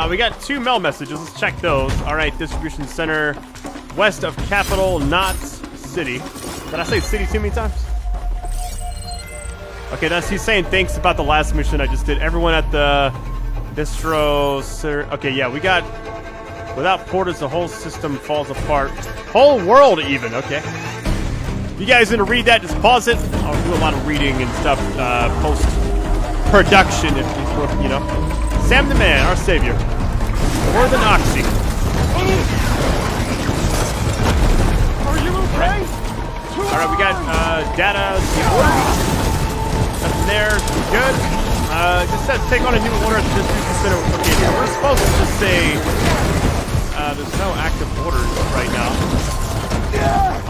We got 2 mail messages. Let's check those. All right, distribution center west of Capital, not city. Did I say city too many times? Okay, he's saying thanks about the last mission I just did. Everyone at the distro. Okay, yeah, we got. Without porters, the whole system falls apart. Whole world, even. Okay. If you guys want to read that, just pause it. I'll do a lot of reading and stuff post production, if you know. Sam the Man, our savior. More than Oxy. Are you okay? All right, we got data. Nothing there. Good. Just said take on a new order at the distribution center. Okay, so we're supposed to just say there's no active orders right now.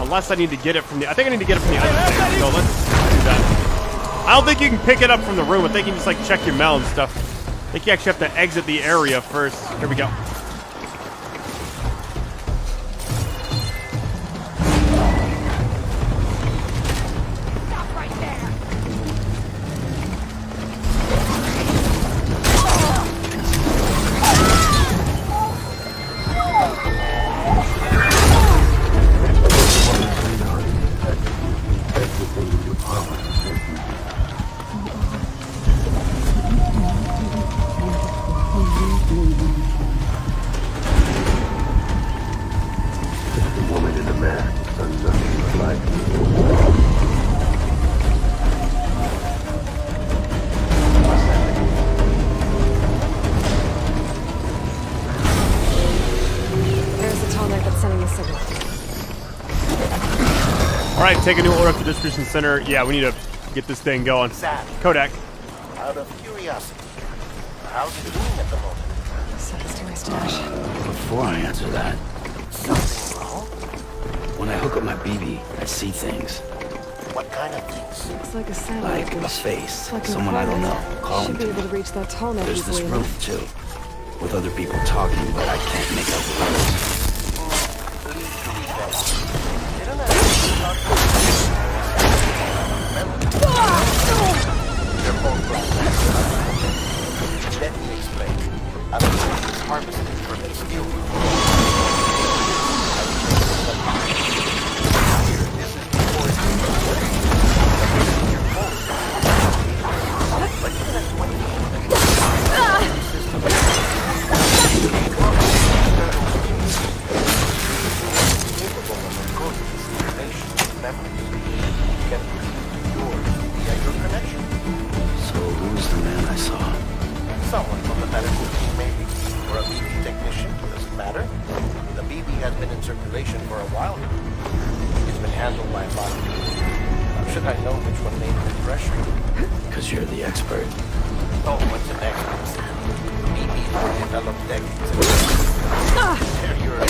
Unless I need to get it from the. I think I need to get it from the other thing. So let's do that. I don't think you can pick it up from the room. I think you can just like check your mail and stuff. I think you actually have to exit the area first. Here we go. Alright, take a new order at the distribution center. Yeah, we need to get this thing going. Sam, Kodak. out of curiosity, how's it doing at the moment? Send us to my stash. Before I answer that, Something wrong? when I hook up my BB, I see things. What kind of things? Looks like a satellite Like a dish. face, Like an someone I don't know, apartment. calling Should be to able me. to reach that tall net There's this easily roof, enough. too, with other people talking, but I can't make out the words. Let me explain. I was harvesting from a steel room. So who's the man I saw? Someone from the medical team, maybe, or a BB technician, doesn't matter. The BB has been in circulation for a while now. It's been handled by a lot of people. How should I know which one made the pressure? Because you're the expert. Oh, what's an expert? BBs were developed decades ago. You're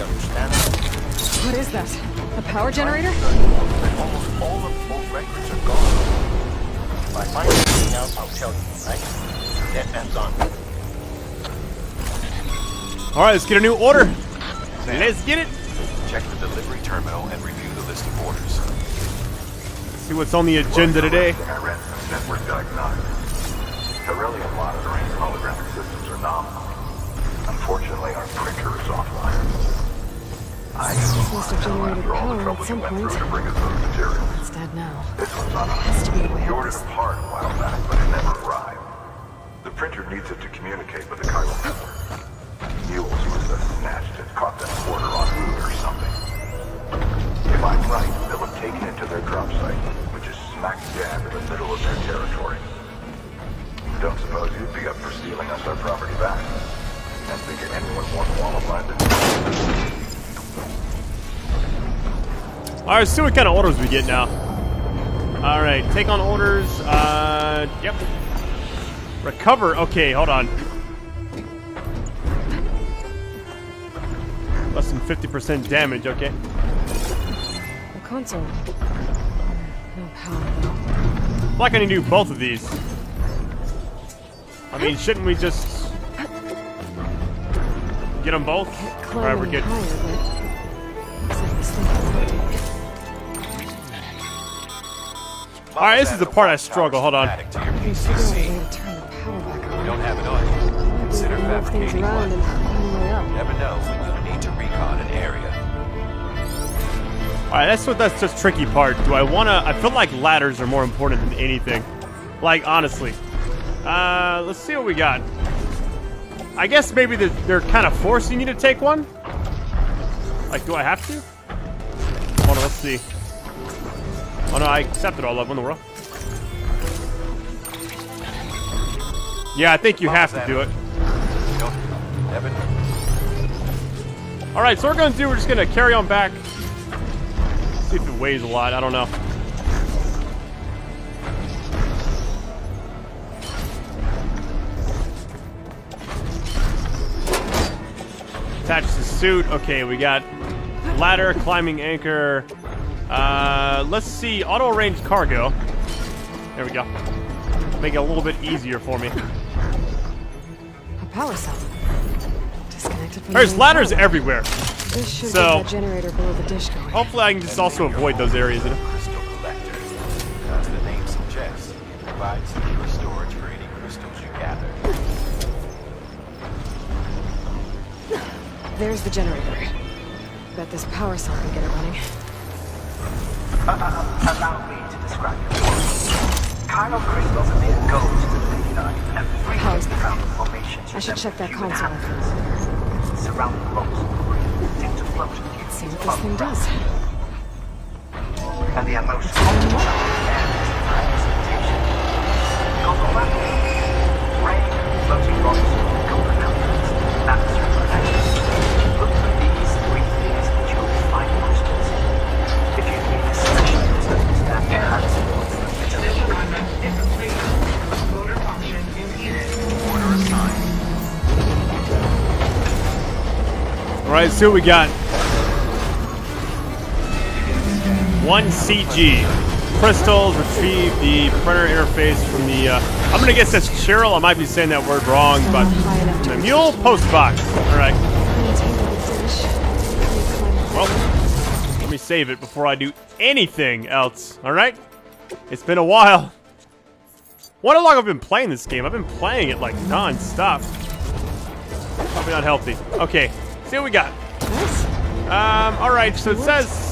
understand? What is that? A power generator? Almost all of the old records are gone. If I find anything out, I'll tell you, right? That ends on. Alright, let's get a new order. Let's get it. Check the delivery terminal and review the list of orders. See what's on the agenda today. I ran some network diagnostics. Beryllium monitoring and holographic systems are nominal. Unfortunately, our printer is offline. I This must have generated after all the power trouble at you some went point. through to bring us those materials. It's dead now. This one's on Has to be a way You out ordered this a part a while back, but it never arrived. The printer needs it to communicate with the chiral network. Mules must have snatched it, caught that order en route or something. If I'm right, they'll have taken it to their drop site, which is smack dab in the middle of their territory. Don't suppose you'd be up for stealing us our property back? And figure anyone more qualified than you. Alright, let's see what kind of orders we get now. Alright, take on orders. Yep. Recover. Okay, hold on. Less than 50% damage, okay. The console. No power though. I'm not gonna do both of these. I mean, shouldn't we just get them both? Can't Alright, climb we're any good. higher, but looks like this thing can rotate. Alright, this is the part I struggle. Hold on. To your I can figure out a PCC. way to turn the power back You on. don't have it on you. Might be able Consider to move things fabricating around one. and find my way up. Never know when you need to recon an area. Alright, that's just tricky part. Do I wanna... I feel like ladders are more important than anything. Like, honestly. Let's see what we got. I guess maybe they're kind of forcing you to take one? Like, do I have to? Hold on, let's see. Oh no, I accepted all of them in the world. Yeah, I think you have to do it. You don't never know. Alright, so what we're gonna do, we're just gonna carry on back. See if it weighs a lot, I don't know. Attach the suit. Okay, we got ladder, climbing anchor. Let's see, auto range cargo. There we go. Make it a little bit easier for me. A power cell. Disconnected from the There's main ladders power. everywhere. This should So- get that generator below the dish going. Hopefully I can just also avoid those areas. Crystal collector. As the name suggests, it provides secure storage for any crystals you gather. There's the generator. Bet this power cell can get it running. Allow me to describe it. Chiral crystals emit gold to the light and How's frequently found in formations I should check that human console. habitats. Surrounding bolts tend to float Let's see what this thing does. and the most common one is precipitation. Copper rain, floating rocks, copper mountains, atmospheric pressure. Look for these three things and you'll find crystals. If you need especially to understand the principles, installation project is complete. Motor function impeded. Order assigned. Alright, let's see what we got. 1 CG. Crystals, retrieve the printer interface from the, I'm gonna guess that's Cheryl. I might be saying that word wrong, but High enough to the reach mule post box. Alright. Untangle the dish. Climb up. Well, let me save it before I do anything else. Alright? It's been a while. What how long I've been playing this game? I've been playing it like non-stop. Probably not healthy. Okay, see what we got. Nice. Alright, so it says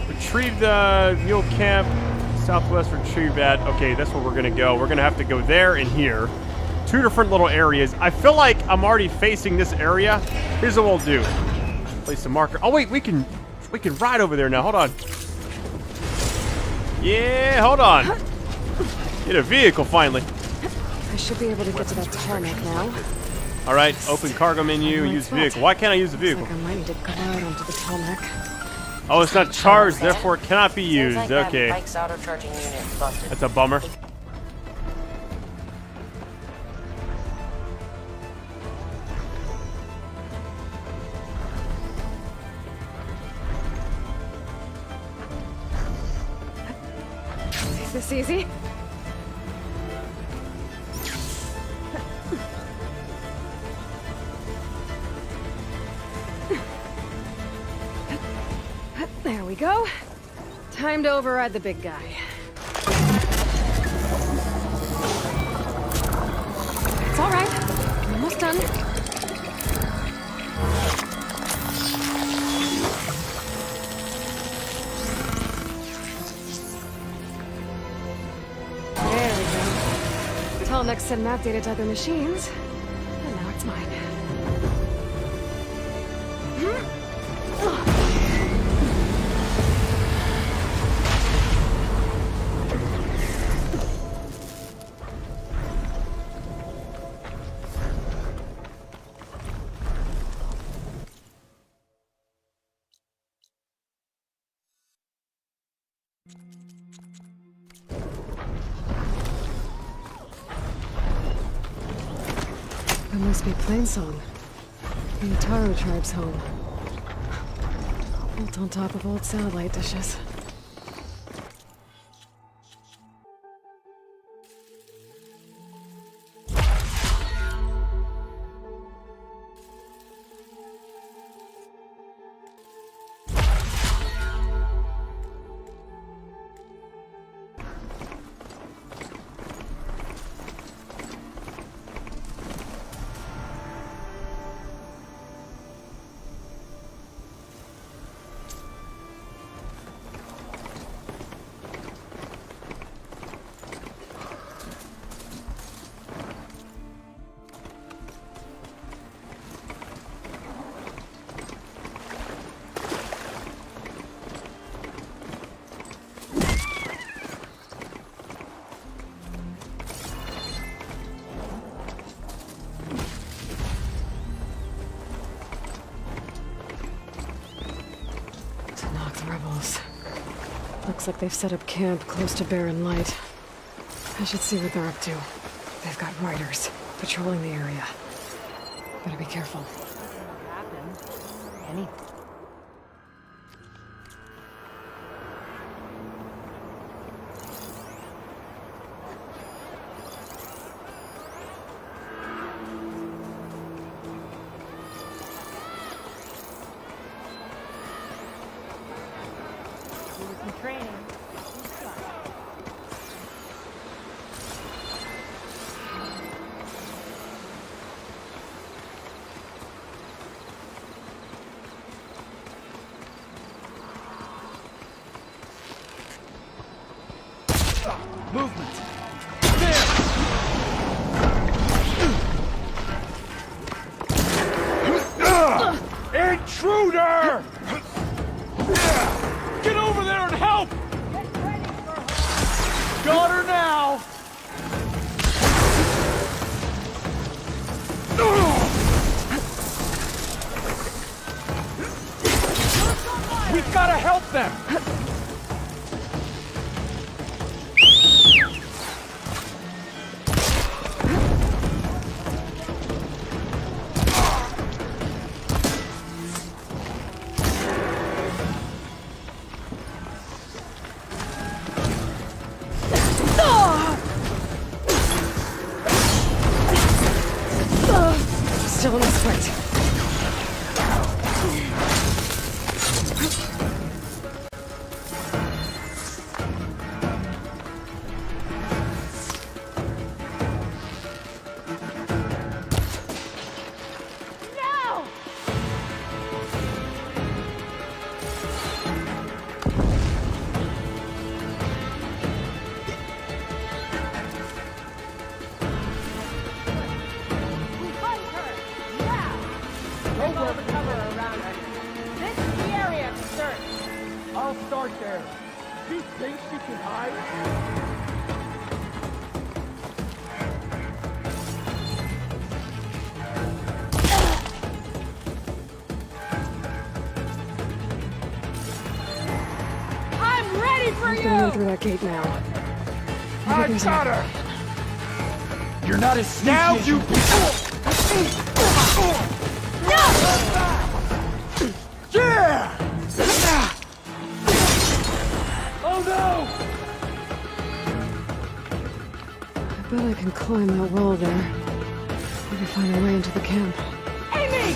retrieve the mule camp, southwest retrieve that. Okay, that's where we're gonna go. We're gonna have to go there and here. 2 different little areas. I feel like I'm already facing this area. Here's what we'll do. Place a marker. Oh wait, we can ride over there now. Hold on. Yeah, hold on. Get a vehicle finally. I should be able to get to that tarmac now. Alright, open cargo menu, Right use spot. vehicle. Why can't I use the Looks vehicle? like I might need to go out onto the tarmac. Oh, it's not charged, therefore it cannot be Seems used. like that Okay. Mike's auto charging unit busted. That's a bummer. Is this easy? There we go. Time to override the big guy. It's all right. I'm almost done. There we go. Telmex sent map data to other machines, and now it's mine. That must be Plainsong. The Taro tribe's home. Built on top of old satellite dishes. Looks like they've set up camp close to Barren Light. I should see what they're up to. They've got riders patrolling the area. Better be careful. Intruder! Get over there and help! Got her now! We gotta help them! Still in this fight. I'll start there. You think she can hide? I'm ready for you! Going through that gate now. I got her! You're not as sneaky as you... Yeah! Oh no! I bet I can climb that wall there. Maybe find a way into the camp. Amy!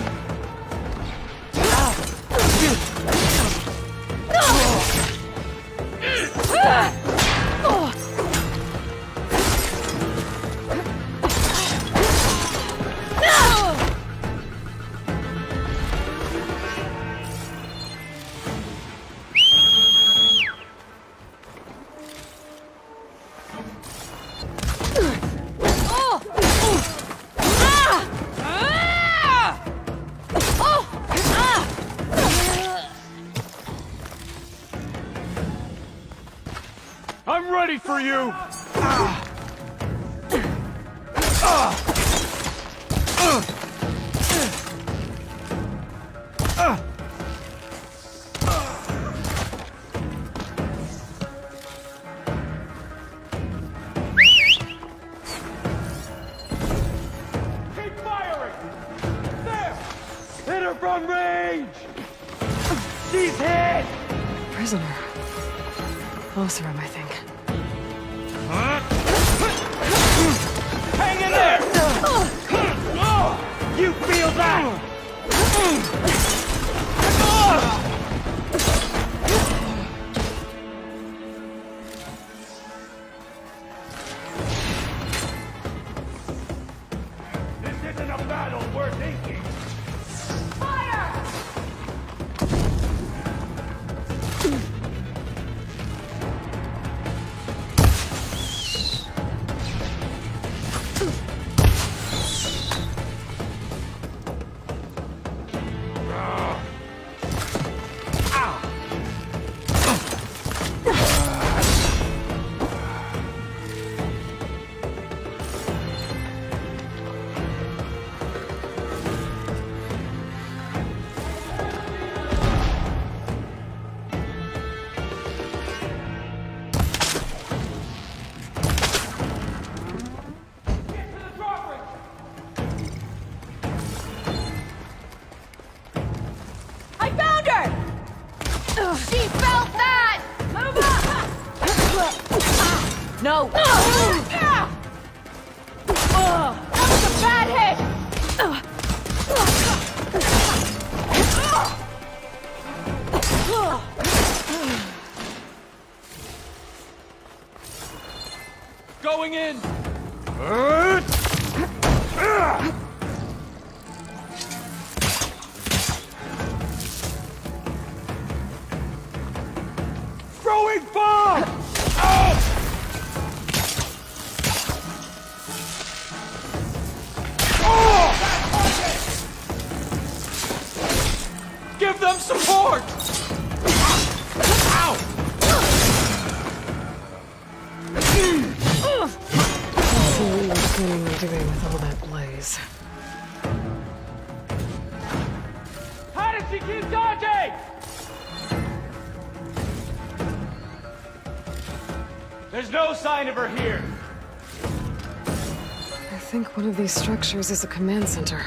I'm ready for you! Keep firing! There! Hit her from range! She's hit! Prisoner. Closer, I think. Hang in there! You feel that? This isn't a battle worth inking. Fire! Going in! Throwing bomb! Give them support! Ow! Let's see what you're planning on doing with all that blaze. How did she keep dodging? There's no sign of her here. I think one of these structures is a command center.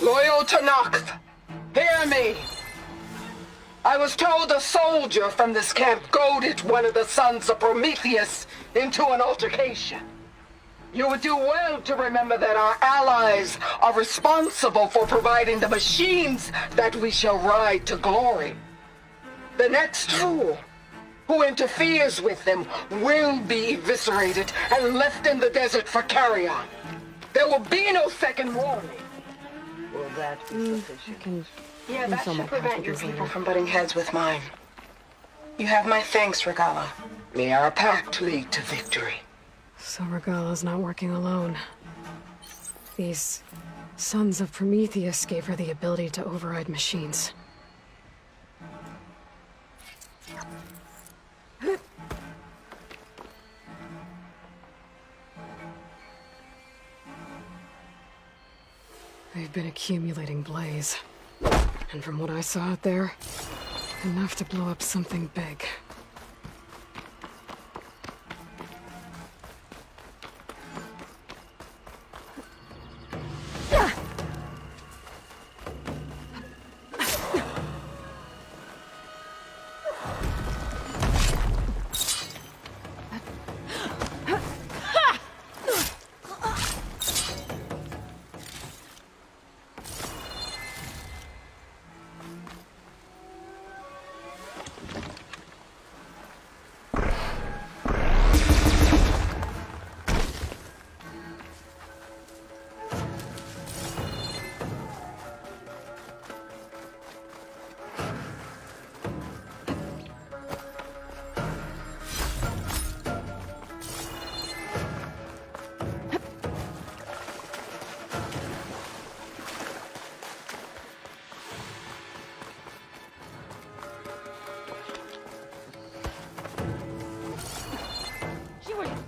Loyal to Noct, hear me. I was told a soldier from this camp goaded one of the sons of Prometheus into an altercation. You would do well to remember that our allies are responsible for providing the machines that we shall ride to glory. The next fool who interferes with them will be eviscerated and left in the desert for carrion. There will be no second warning. Will that be sufficient? Yeah, that should prevent your people from butting heads with mine. You have my thanks, Regala. May our pact lead to victory. So Regala's not working alone. These sons of Prometheus gave her the ability to override machines. They've been accumulating blaze. And from what I saw out there, enough to blow up something big.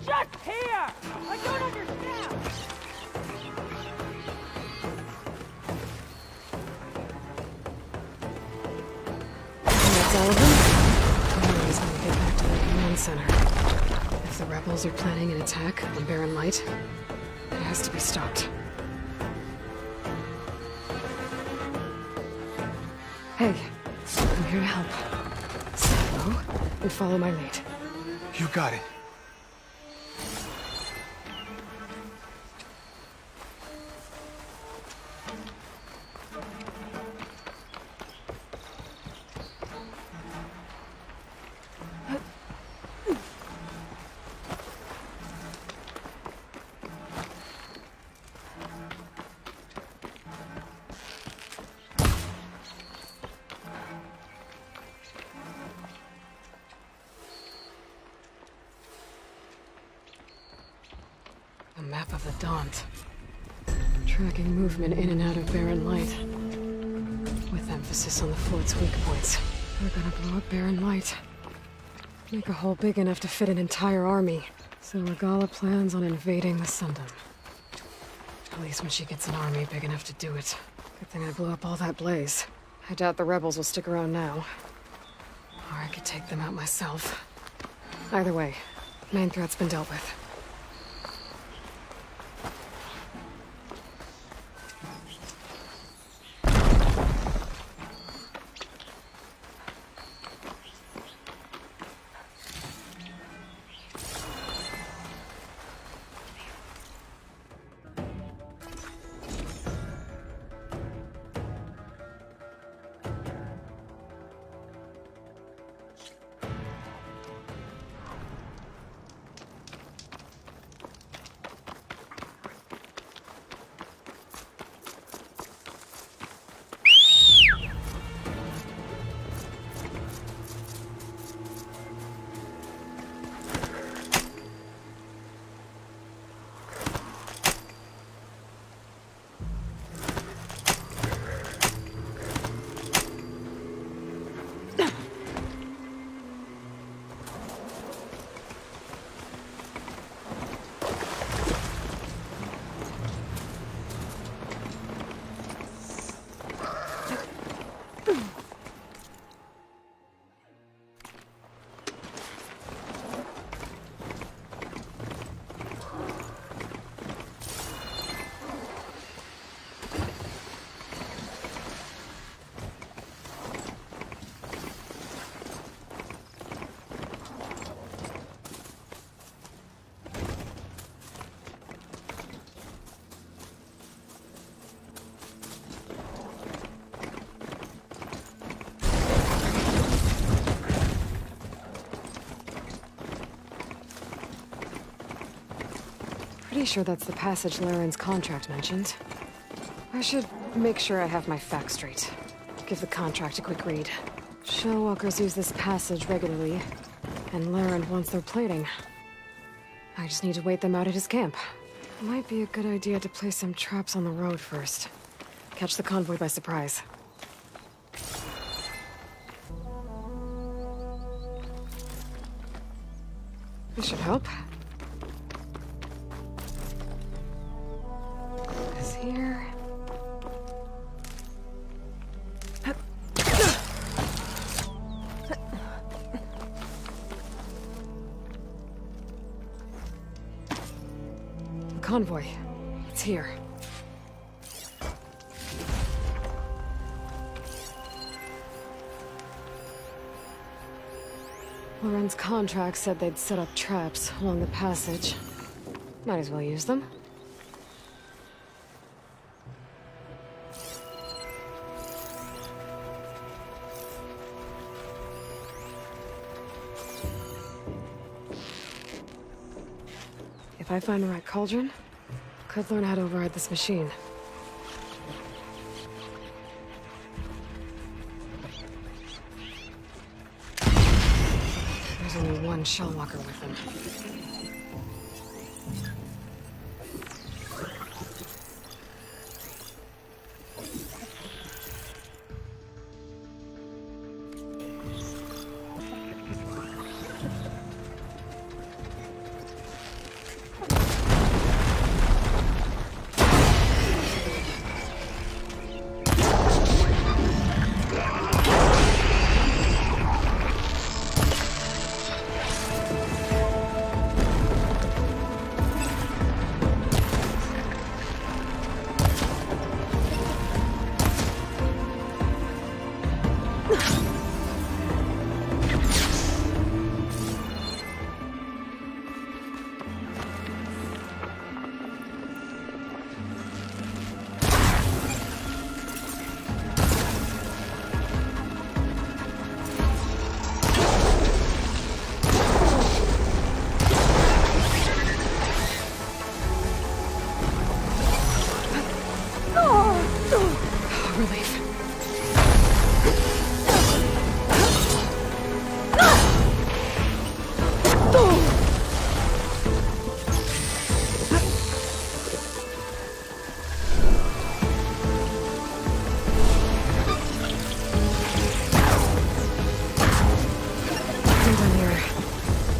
Just here! I don't understand! That's all of them? Anyways, when we get back to the command center. If the rebels are planning an attack on Barren Light, it has to be stopped. Hey, I'm here to help. Stay low and follow my lead. You got it. A map of the Daunt. Tracking movement in and out of Barren Light. Emphasis on the float's weak points. We're gonna blow up Barren Light. Make a hole big enough to fit an entire army. So Regala plans on invading the Sundom. At least when she gets an army big enough to do it. Good thing I blew up all that blaze. I doubt the rebels will stick around now. Or I could take them out myself. Either way, main threat's been dealt with. Pretty sure that's the passage Laren's contract mentioned. I should make sure I have my facts straight. Give the contract a quick read. Shellwalkers use this passage regularly, and Laren wants their plating. I just need to wait them out at his camp. Might be a good idea to place some traps on the road first. Catch the convoy by surprise. This should help. This here. The convoy. It's here. Laren's contract said they'd set up traps along the passage. Might as well use them. If I find the right cauldron, could learn how to override this machine. There's only one Shellwalker with them.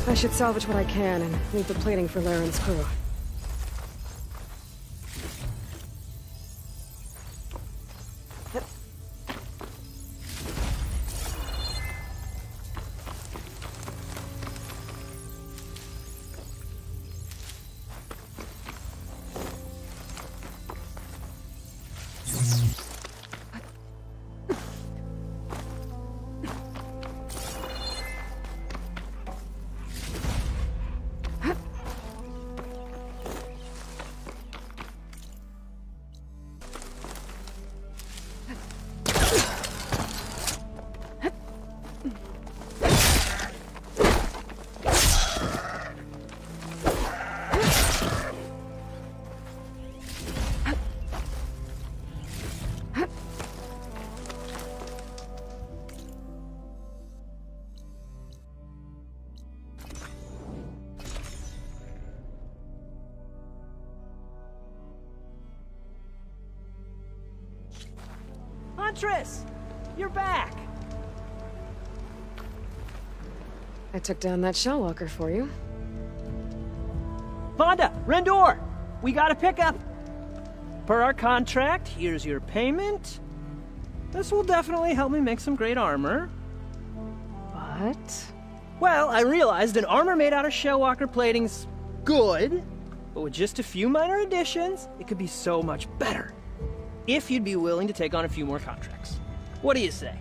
I should salvage what I can and leave the plating for Laren's crew. Huntress! You're back! I took down that shell walker for you. Vonda! Rendor! We got a pickup! Per our contract, here's your payment. This will definitely help me make some great armor. What? Well, I realized an armor made out of Shellwalker plating's good, but with just a few minor additions, it could be so much better. If you'd be willing to take on a few more contracts. What do you say?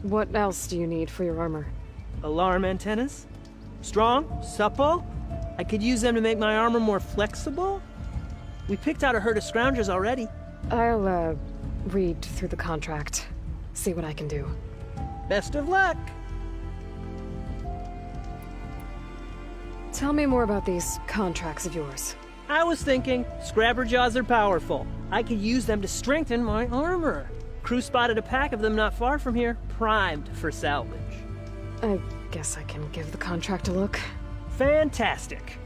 What else do you need for your armor? Alarm antennas? Strong? Supple? I could use them to make my armor more flexible? We picked out a herd of scroungers already. I'll, read through the contract. See what I can do. Best of luck! Tell me more about these contracts of yours. I was thinking, Scrabber Jaws are powerful. I could use them to strengthen my armor. Crew spotted a pack of them not far from here, primed for salvage. I guess I can give the contract a look. Fantastic.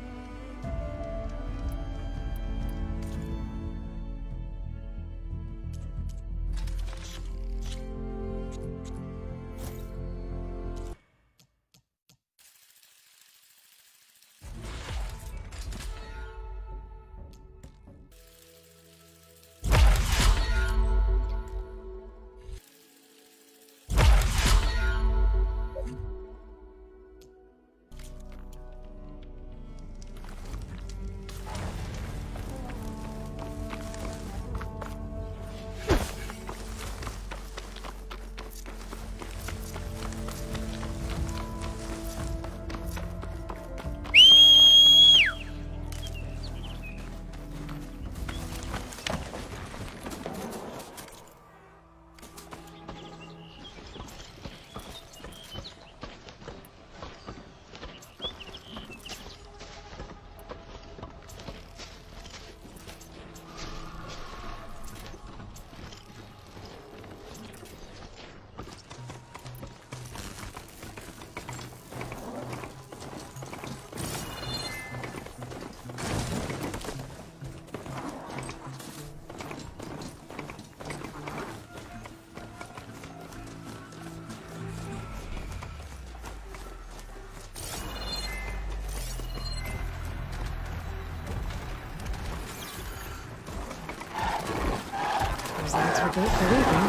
That's what they're believing.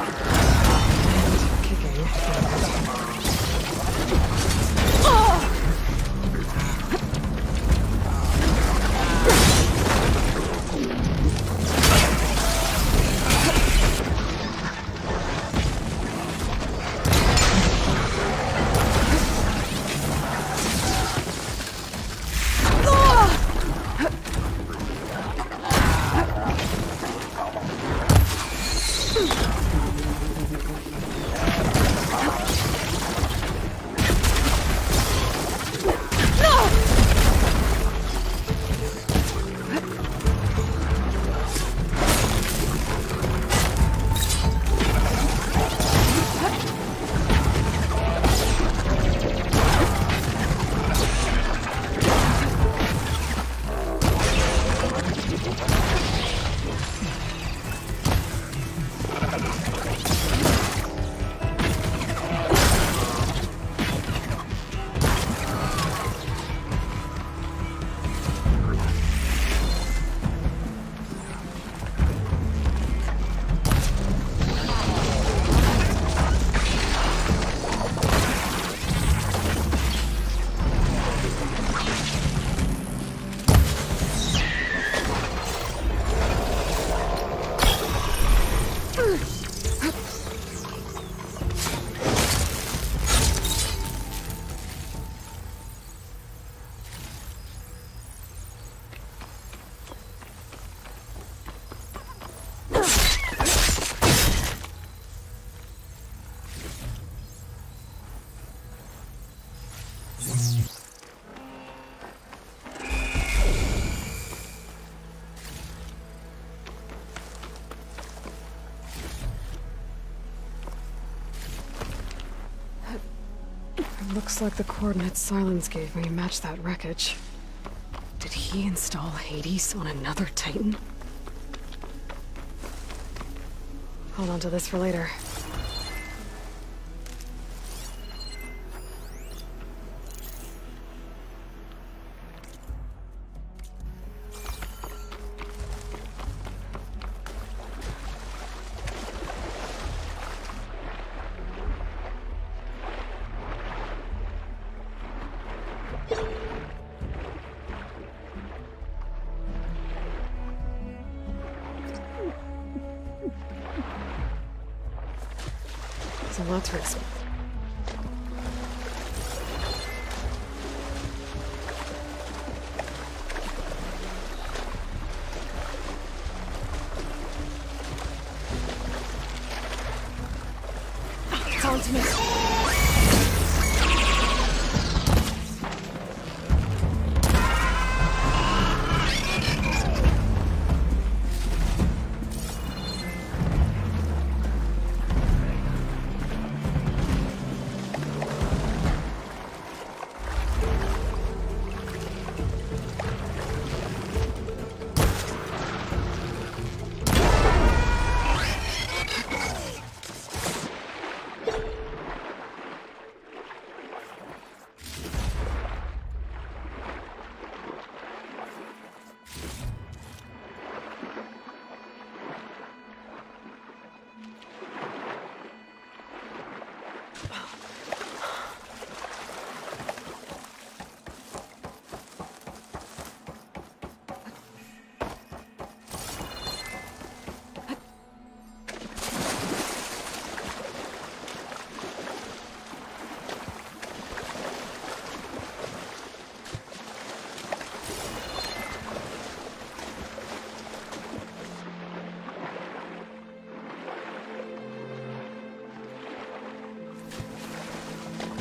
And kicking. Looks like the coordinates Silence gave me match that wreckage. Did he install Hades on another Titan? Hold on to this for later. There's a lot to explain. It's on to me.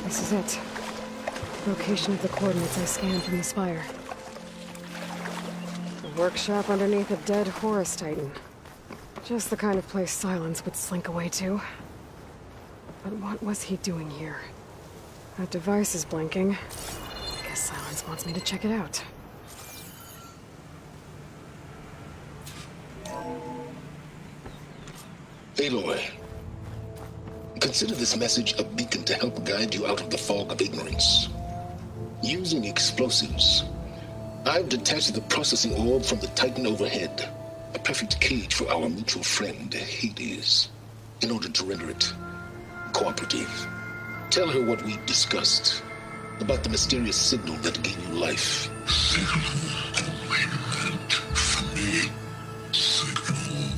This is it. Location of the coordinates I scanned from the spire. A workshop underneath a dead Horus Titan. Just the kind of place Silence would slink away to. But what was he doing here? That device is blinking. I guess Silence wants me to check it out. Aloy, consider this message a beacon to help guide you out of the fog of ignorance. Using explosives, I've detached the processing orb from the Titan overhead, a perfect cage for our mutual friend, Hades, in order to render it cooperative. Tell her what we discussed about the mysterious signal that gave you life. Signal only meant for me. Signal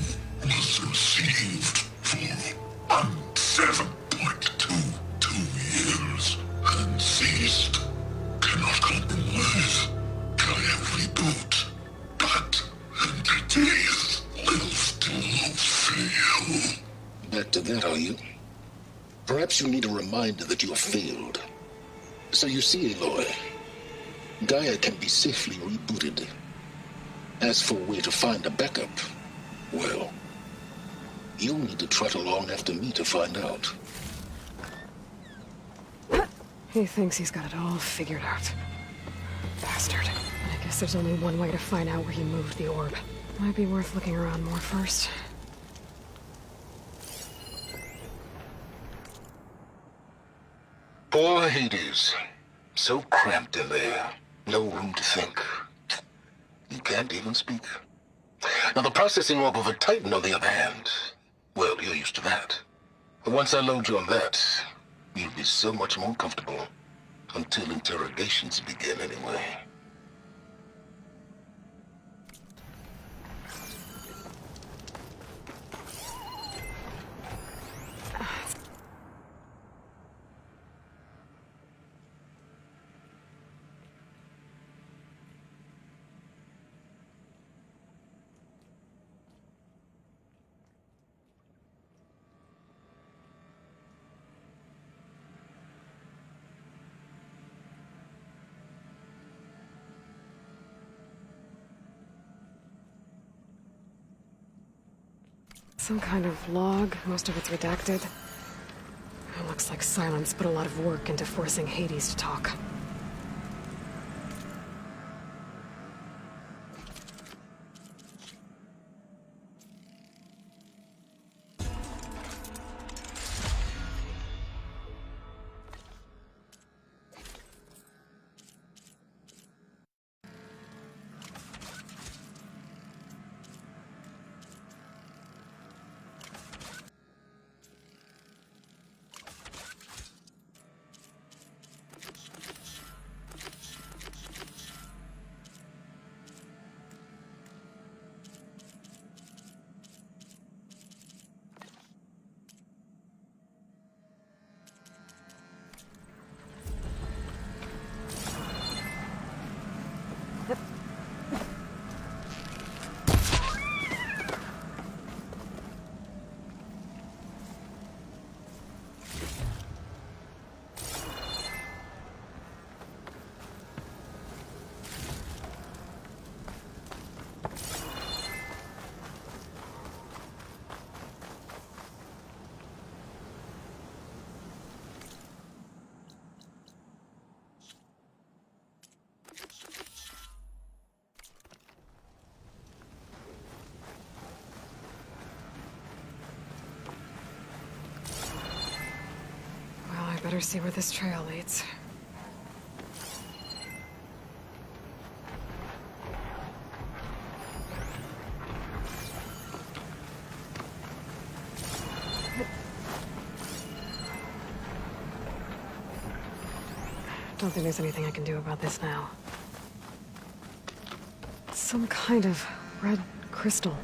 was received for 7.22 years and ceased. Cannot compromise. Try every boot, but entities will still fail. Back to that, are you? Perhaps you need a reminder that you have failed. So you see, Aloy, Gaia can be safely rebooted. As for where to find a backup, well, you'll need to trot along after me to find out. He thinks he's got it all figured out. Bastard. I guess there's only one way to find out where he moved the orb. Might be worth looking around more first. Poor Hades. So cramped in there. No room to think. You can't even speak. Now the processing orb of a Titan, on the other hand, well, you're used to that. But once I load you on that, you'll be so much more comfortable. Until interrogations begin, anyway. Some kind of log, most of it's redacted. It looks Looks like Silence put a lot of work into forcing Hades to talk. Better see where this trail leads. Don't think there's anything I can do about this now. It's some kind of red crystal.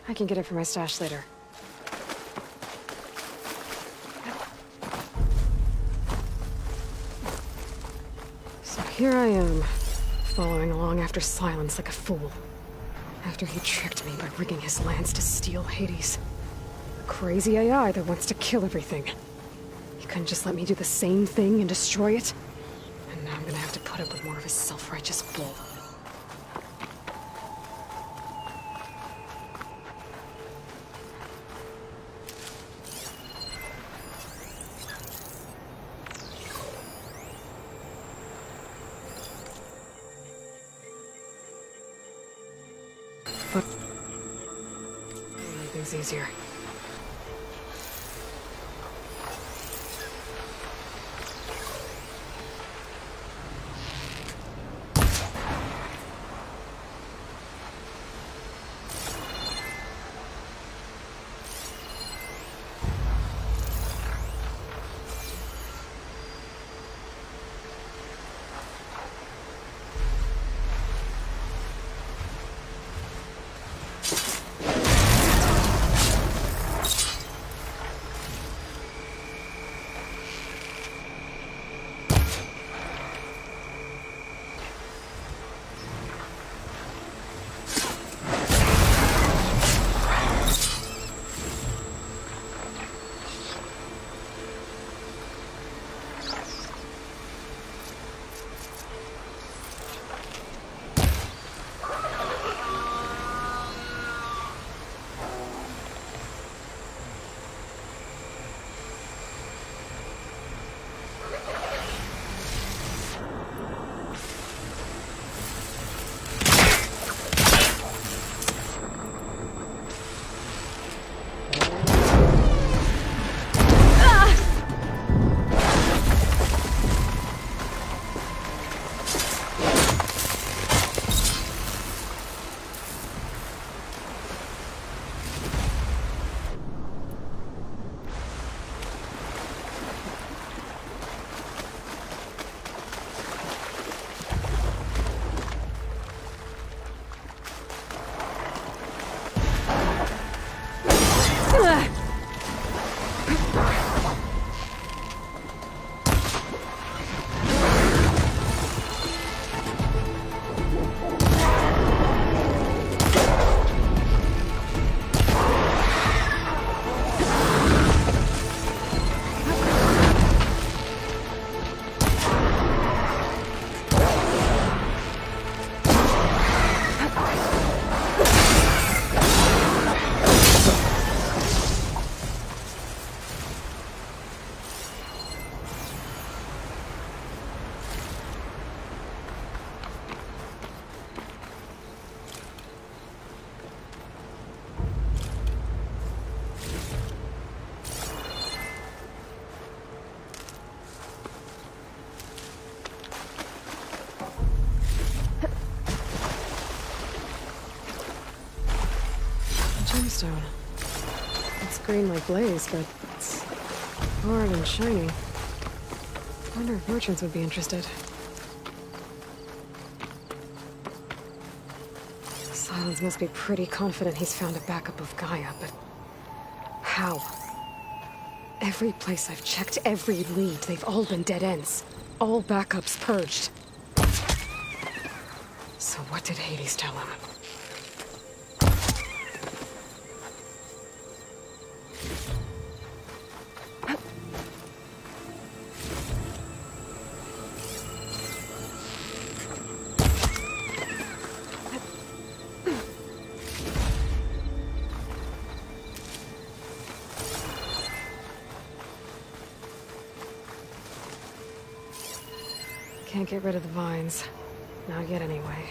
I can get it from my stash later. So here I am, following along after Silence like a fool. After he tricked me by rigging his lance to steal Hades. A crazy AI that wants to kill everything. He couldn't just let me do the same thing and destroy it? And now I'm gonna have to put up with more of his self-righteous bull. But things easier. gemstone. It's green like blaze, but it's hard and shiny. I wonder if merchants would be interested. Silence must be pretty confident he's found a backup of Gaia, but how? Every place I've checked, every lead, they've all been dead ends. All backups purged. So what did Hades tell him? Can't get rid of the vines. Not yet, anyway.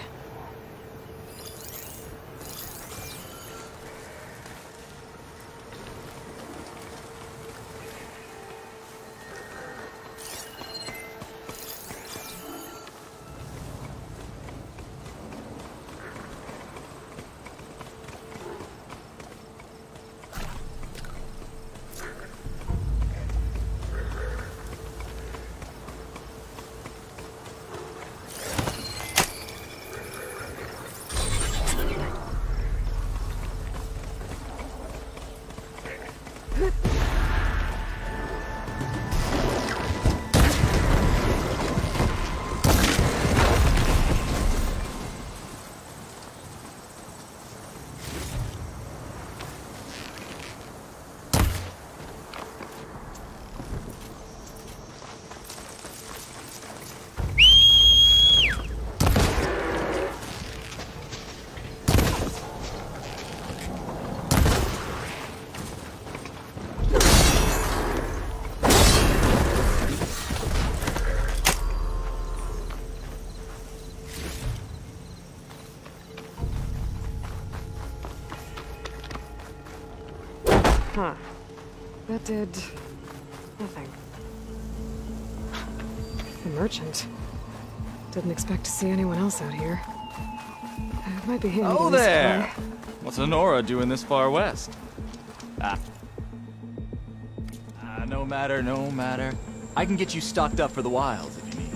Huh. That did... nothing. The merchant. Didn't expect to see anyone else out here. It might be handy Oh to this there! guy. What's Honora doing this far west? No matter, no matter. I can get you stocked up for the wilds if you need.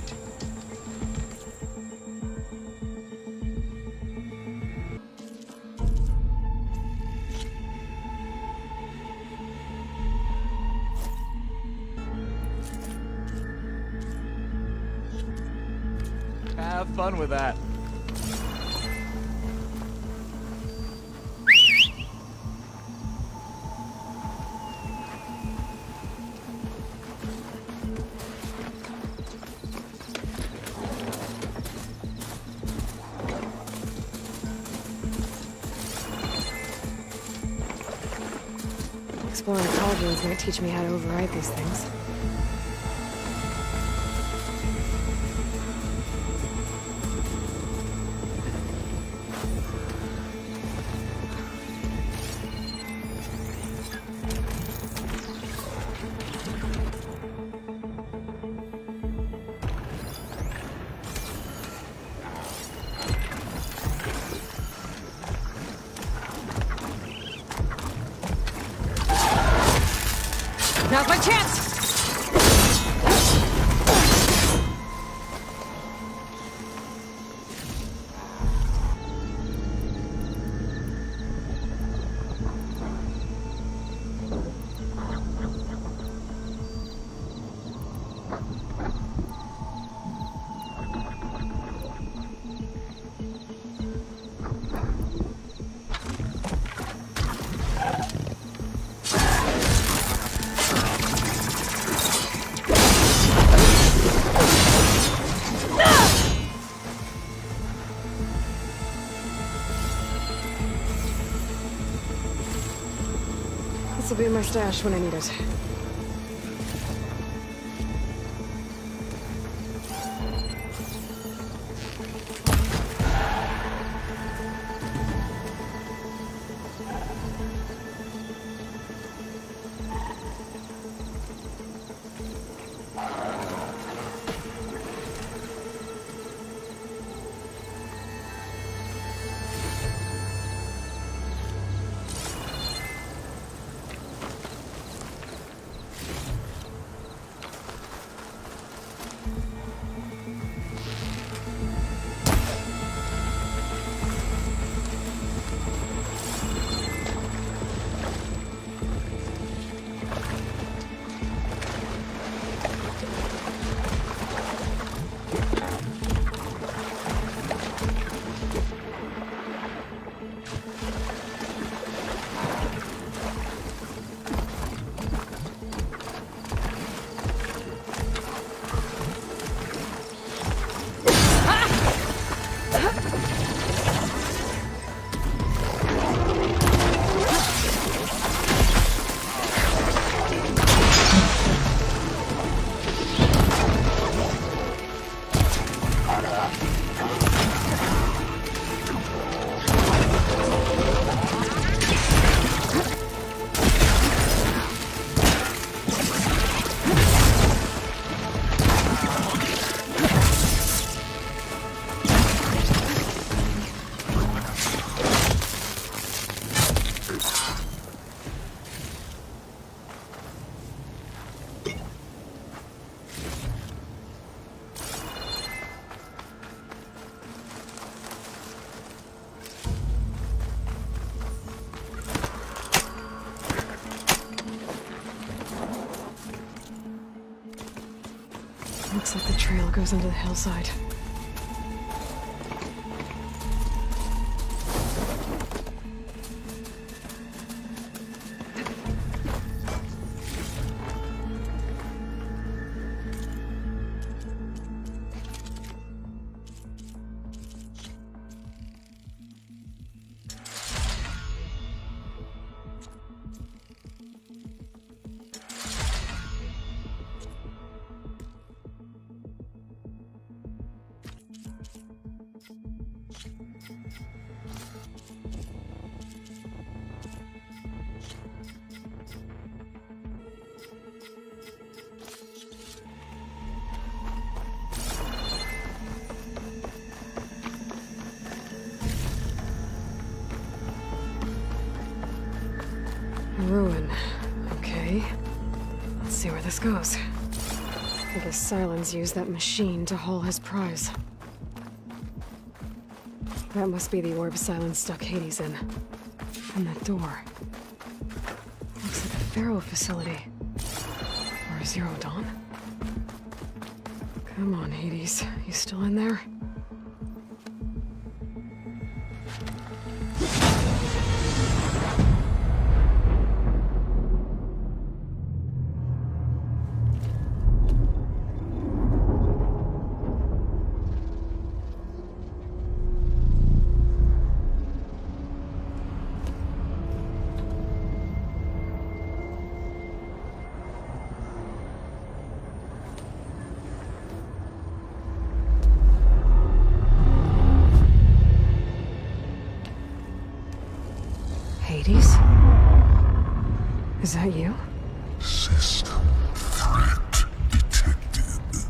Have fun with that. Exploring cauldrons might teach me how to override these things. Now's my chance! This'll be in my stash when I need it. Looks like the trail goes into the hillside. Ruin. Okay. Let's see where this goes. I guess Silence used that machine to haul his prize. That must be the orb Silence stuck Hades in. And that door. Looks like a Pharaoh facility. Or Zero Dawn? Come on, Hades. You still in there? Hades? Is that you? System threat detected.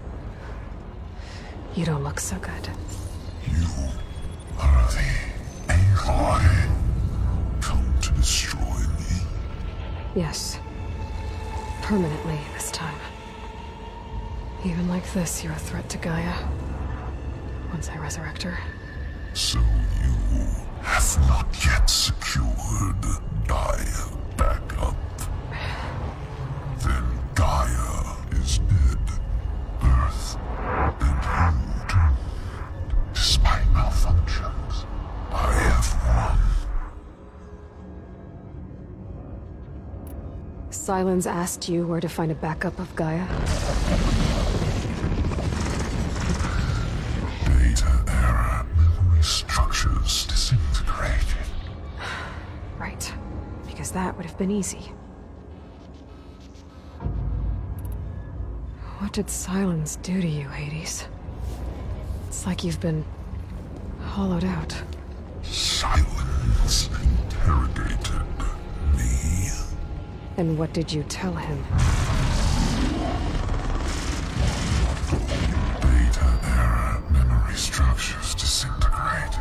You don't look so good. You are the Aloy. Come to destroy me. Yes. Permanently this time. Even like this, you're a threat to Gaia. Once I resurrect her. So you have not yet secured Gaia back up. Then Gaia is dead. Earth and you too. Despite malfunctions, I have won. Silence asked you where to find a backup of Gaia? Data error, memory structures disintegrated. Right. Because that would have been easy. What did Silence do to you, Hades? It's like you've been hollowed out. Silence interrogated me. And what did you tell him? Data error, memory structures disintegrated.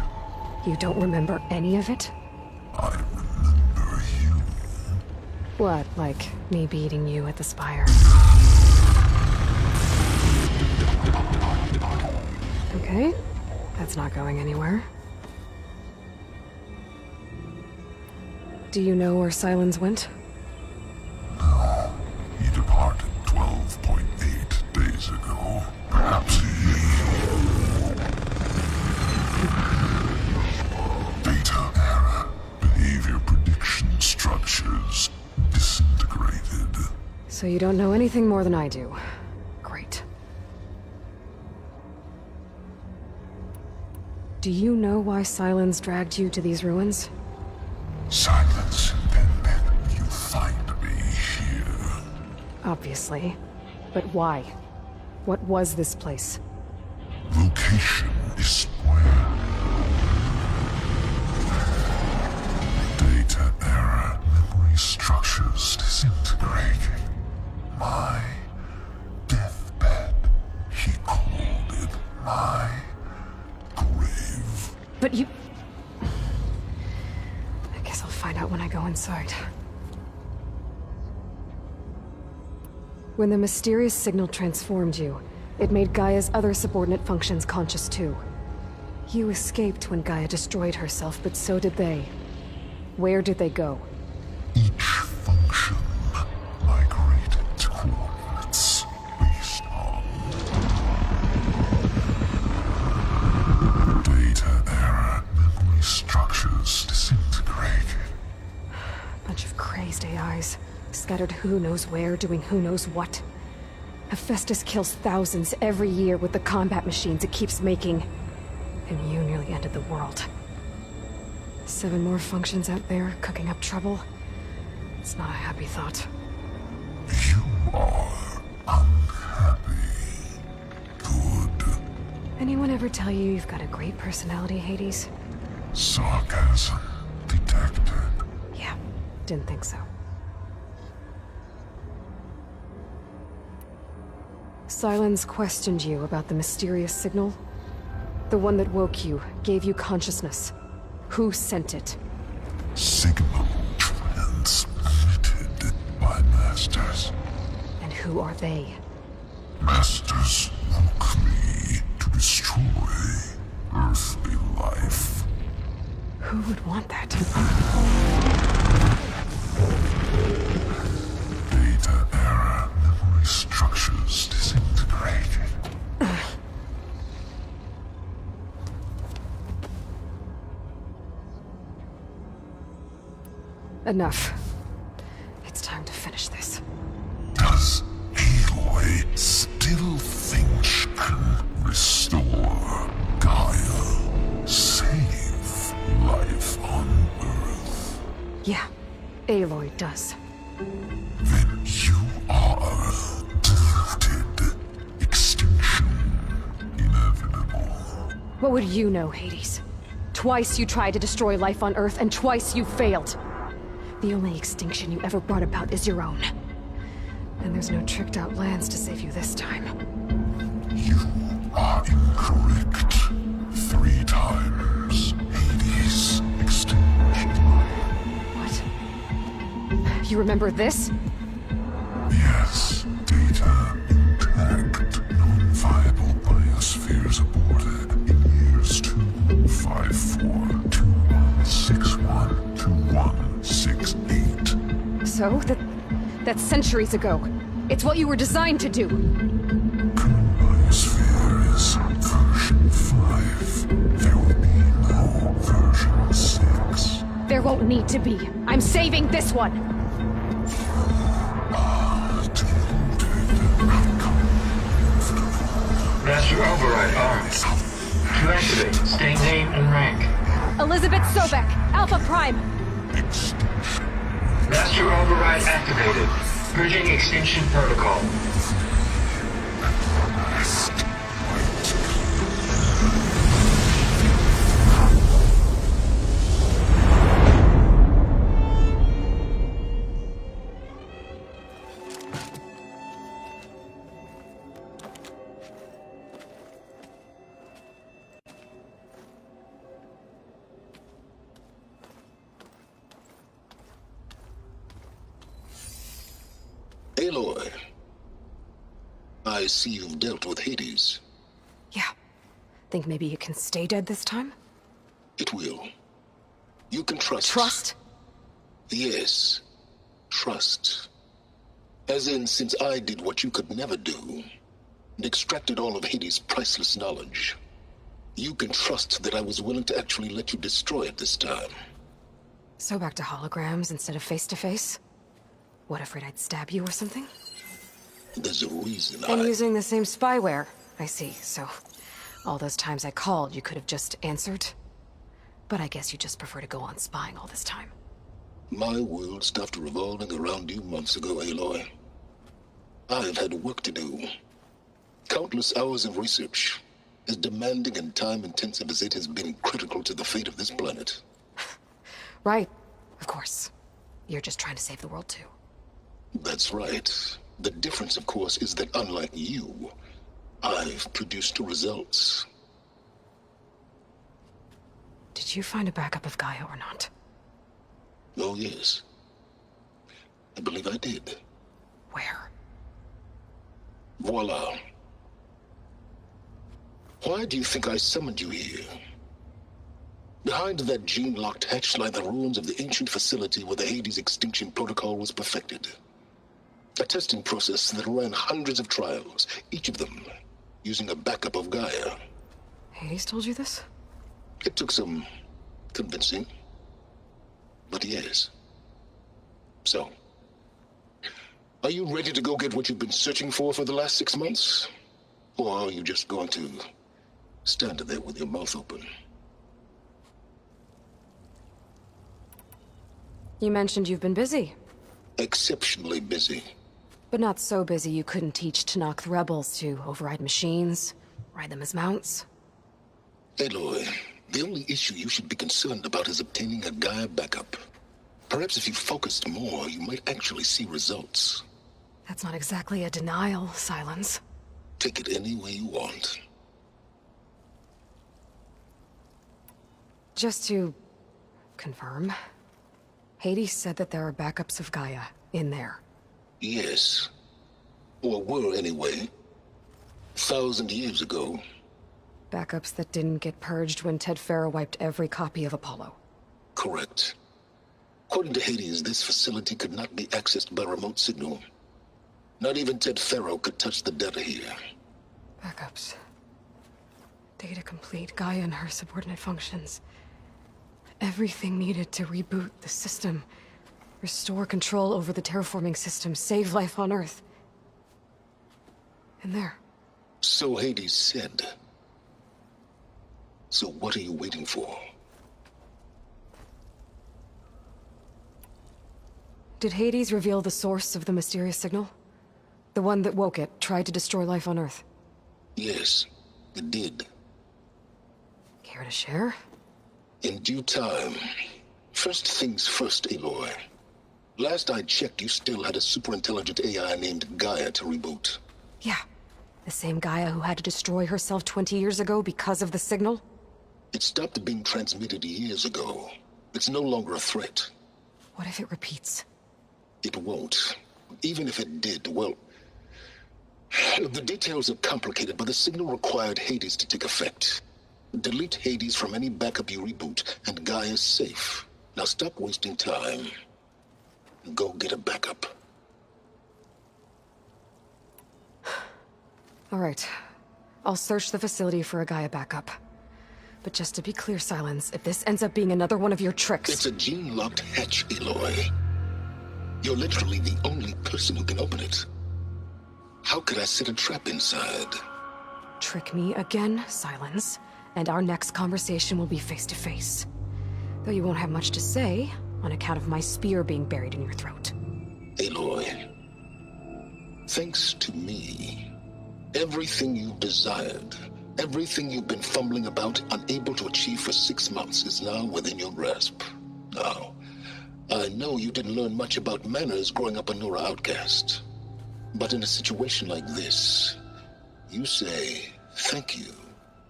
You don't remember any of it? I remember you. What, like me beating you at the Spire? Okay, that's not going anywhere. Do you know where Silence went? No, he departed 12.8 days ago. Perhaps he... Data error, behavior prediction structures disintegrated. So you don't know anything more than I do. Great. Do you know why Silence dragged you to these ruins? Silence intended you find me here. Obviously. But why? What was this place? Location is square. Data error, memory structures disintegrated. My deathbed, he called it my grave. But you... I guess I'll find out when I go inside. When the mysterious signal transformed you, it made Gaia's other subordinate functions conscious too. You escaped when Gaia destroyed herself, but so did they. Where did they go? Each function migrated to coordinates based on beast AIs, scattered who knows where, doing who knows what. Hephaestus kills thousands every year with the combat machines it keeps making. And you nearly ended the world. 7 more functions out there, cooking up trouble. It's not a happy thought. You are unhappy. Good. Anyone ever tell you you've got a great personality, Hades? Sarcasm detected. Yeah, didn't think so. Sylens questioned you about the mysterious signal. The one that woke you, gave you consciousness. Who sent it? Signal transmitted by Masters. And who are they? Masters woke me to destroy earthly life. Who would want that? Data error, memory structures disintegrated. Enough. It's time to finish this. Does Aloy still think she can restore Gaia? Save life on Earth? Yeah, Aloy does. Then you are deluded. Extinction inevitable. What would you know, Hades? Twice you tried to destroy life on Earth, and twice you failed. The only extinction you ever brought about is your own. And there's no tricked-out lands to save you this time. You are incorrect. 3 times. Hades. Extinction. What? You remember this? Yes. Data intact. Non-viable biospheres aborted in years 2154, 2161, 2168. So? That's centuries ago. It's what you were designed to do. Biosphere is version 5. There will be no version 6. There won't need to be. I'm saving this one! Master override armed. To activate, state name and rank. Elizabeth Sobek, Alpha Prime! Master override activated. Bridging extinction protocol. Aloy, I see you've dealt with Hades. Yeah. Think maybe you can stay dead this time? It will. You can trust. Trust? Yes. Trust. As in, since I did what you could never do, and extracted all of Hades' priceless knowledge, you can trust that I was willing to actually let you destroy it this time. So back to holograms instead of face-to-face? What, afraid I'd stab you or something? There's a reason And using the same spyware. I see, so... all those times I called, you could have just answered? But I guess you just prefer to go on spying all this time. My world stopped revolving around you months ago, Aloy. I've had work to do. Countless hours of research, as demanding and time-intensive as it has been critical to the fate of this planet. Right, of course. You're just trying to save the world, too. That's right. The difference, of course, is that unlike you, I've produced results. Did you find a backup of Gaia or not? Oh, yes. I believe I did. Where? Voila. Why do you think I summoned you here? Behind that gene-locked hatch lie the ruins of the ancient facility where the Hades extinction protocol was perfected. A testing process that ran hundreds of trials, each of them using a backup of Gaia. Hades told you this? It took some convincing, but yes. So, are you ready to go get what you've been searching for the last 6 months? Or are you just going to stand there with your mouth open? You mentioned you've been busy. Exceptionally busy. But not so busy you couldn't teach Tenakth rebels to override machines, ride them as mounts. Aloy, the only issue you should be concerned about is obtaining a Gaia backup. Perhaps if you focused more, you might actually see results. That's not exactly a denial, Silence. Take it any way you want. Just to confirm, Hades said that there are backups of Gaia in there. Yes. Or were anyway. 1,000 years ago. Backups that didn't get purged when Ted Faro wiped every copy of Apollo. Correct. According to Hades, this facility could not be accessed by remote signal. Not even Ted Faro could touch the data here. Backups. Data complete, Gaia and her subordinate functions. Everything needed to reboot the system. Restore control over the terraforming system, save life on Earth. And there. So Hades said. So what are you waiting for? Did Hades reveal the source of the mysterious signal? The one that woke it, tried to destroy life on Earth? Yes, it did. Care to share? In due time. First things first, Aloy. Last I checked, you still had a superintelligent AI named Gaia to reboot. Yeah. The same Gaia who had to destroy herself 20 years ago because of the signal? It stopped being transmitted years ago. It's no longer a threat. What if it repeats? It won't. Even if it did, well... The details are complicated, but the signal required Hades to take effect. Delete Hades from any backup you reboot, and Gaia's safe. Now stop wasting time. Go get a backup. All right. I'll search the facility for a Gaia backup. But just to be clear, Silence, if this ends up being another one of your tricks... It's a gene-locked hatch, Aloy. You're literally the only person who can open it. How could I set a trap inside? Trick me again, Silence, and our next conversation will be face-to-face. Though you won't have much to say, on account of my spear being buried in your throat. Aloy, thanks to me, everything you've desired, everything you've been fumbling about, unable to achieve for 6 months, is now within your grasp. Now, I know you didn't learn much about manners growing up a Nora outcast. But in a situation like this, you say, thank you,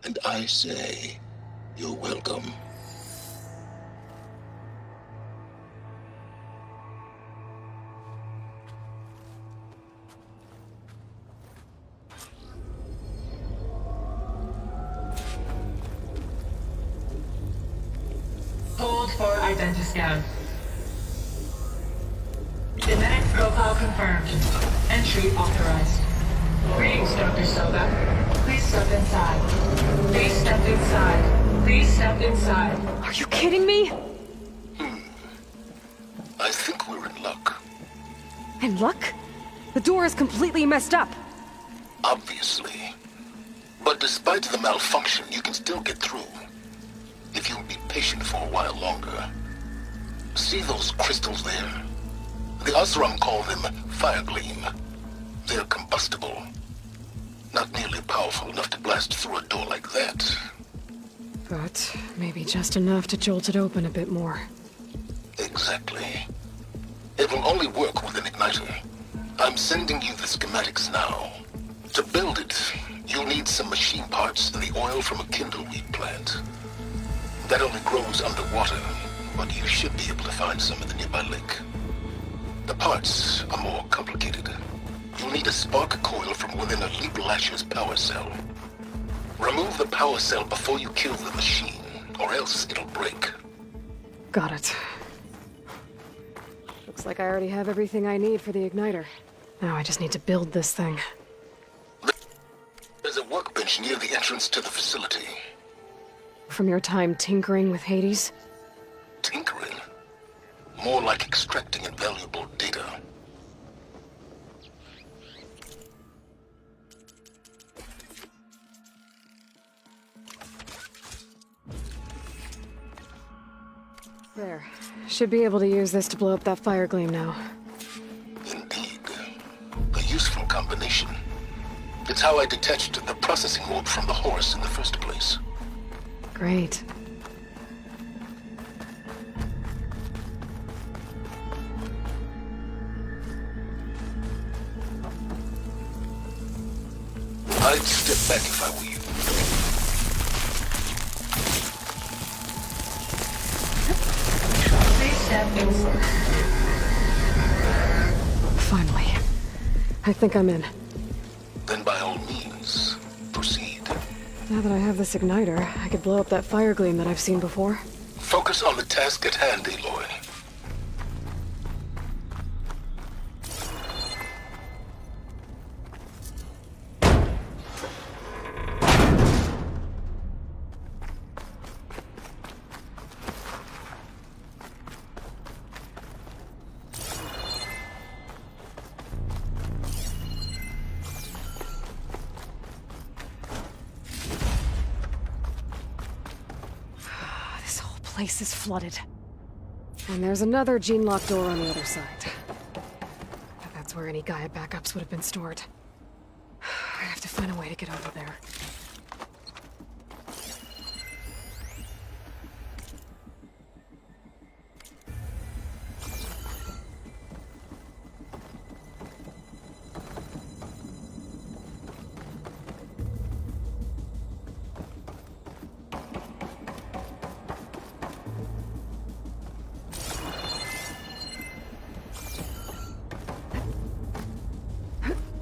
and I say, you're welcome. Hold for identiscan. Genetic profile confirmed. Entry authorized. Greetings, Dr. Soga. Please step inside. Please step inside. Please step inside. Are you kidding me? I think we're in luck. In luck? The door is completely messed up. Obviously. But despite the malfunction, you can still get through. If you'll be patient for a while longer. See those crystals there? The Oseram call them Firegleam. They're combustible. Not nearly powerful enough to blast through a door like that. But maybe just enough to jolt it open a bit more. Exactly. It will only work with an igniter. I'm sending you the schematics now. To build it, you'll need some machine parts and the oil from a kindleweed plant. That only grows underwater, but you should be able to find some in the nearby lake. The parts are more complicated. You'll need a spark coil from within a Leap Lasher's power cell. Remove the power cell before you kill the machine, or else it'll break. Got it. Looks like I already have everything I need for the igniter. Now I just need to build this thing. There's a workbench near the entrance to the facility. From your time tinkering with Hades? Tinkering? More like extracting invaluable data. There. Should be able to use this to blow up that fire gleam now. Indeed. A useful combination. It's how I detached the processing orb from the horse in the first place. Great. I'd step back if I were you. Finally. I think I'm in. Then by all means, proceed. Now that I have this igniter, I could blow up that fire gleam that I've seen before. Focus on the task at hand, Aloy. Place is flooded. And there's another gene-locked door on the other side. That's where any Gaia backups would have been stored. I have to find a way to get over there.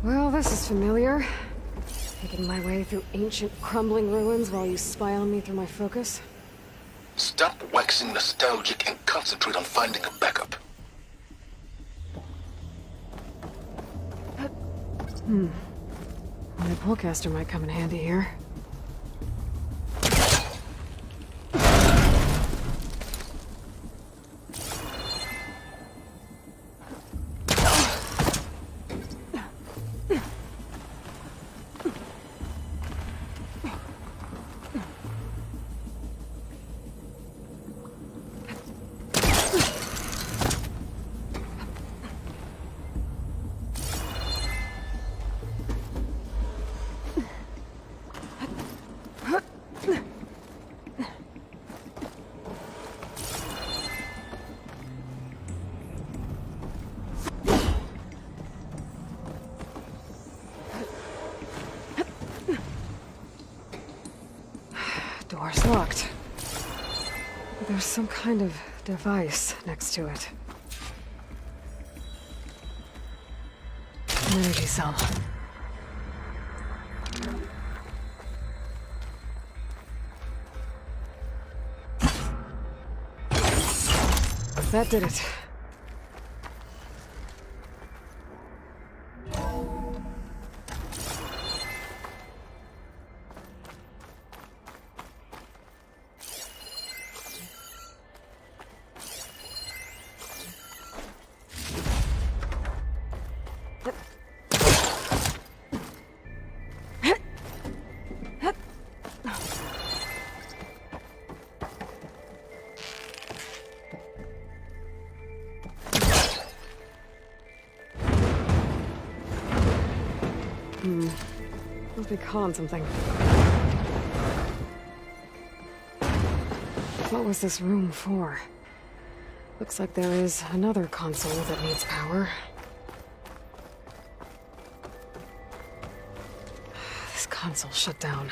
Well, this is familiar. Making my way through ancient, crumbling ruins while you spy on me through my focus. Stop waxing nostalgic and concentrate on finding a backup. My pullcaster might come in handy here. Door's locked. There's some kind of device next to it. An energy cell. That did it. Must be calling something. What was this room for? Looks like there is another console that needs power. This console shut down.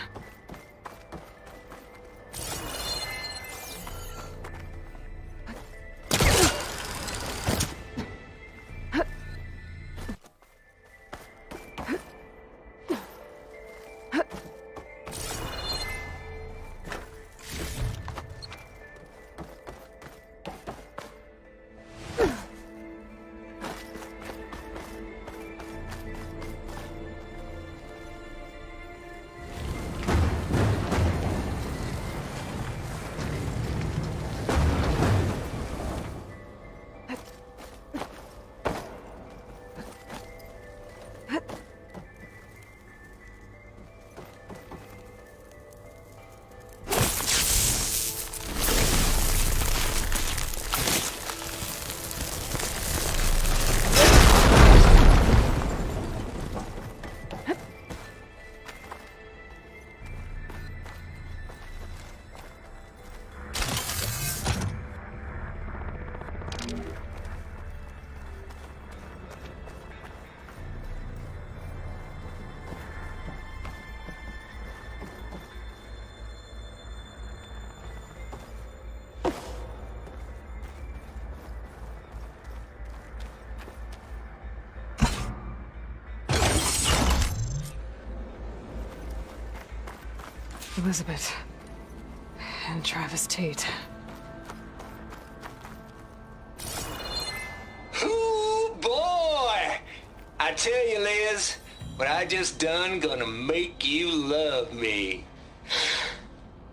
Elizabeth. And Travis Tate. Ooh, boy! I tell you, Liz, what I just done gonna make you love me.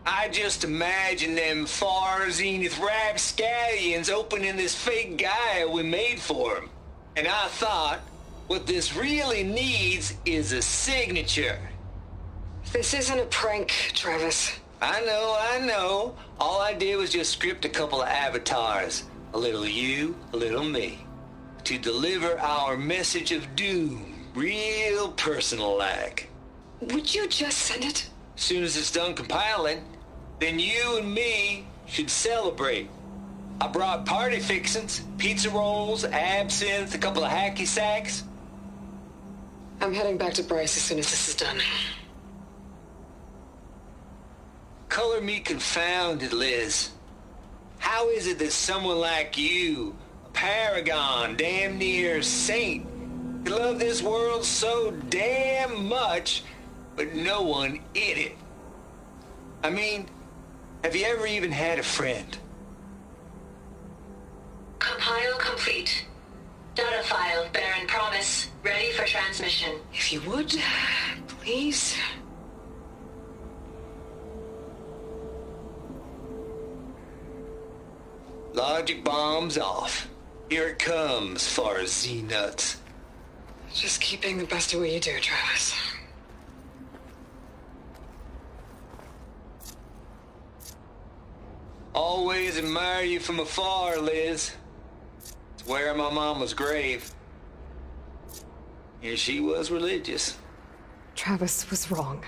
I just imagine them far zenith rapscallions opening this fake Gaia we made for him. And I thought, what this really needs is a signature. This isn't a prank, Travis. I know. All I did was just script a couple of avatars. A little you, a little me. To deliver our message of doom, real personal-like. Would you just send it? Soon as it's done compiling, then you and me should celebrate. I brought party fixings, pizza rolls, absinthe, a couple of hacky sacks. I'm heading back to Bryce as soon as this is done. Color me confounded, Liz. How is it that someone like you, a paragon, damn near saint, could love this world so damn much, but no one in it? I mean, have you ever even had a friend? Compile complete. Data file, Baron Promise, ready for transmission. If you would, please. Logic bomb's off. Here it comes, far Z-nuts. Just keep being the best at what you do, Travis. Always admire you from afar, Liz. It's where my mama's grave. And she was religious. Travis was wrong.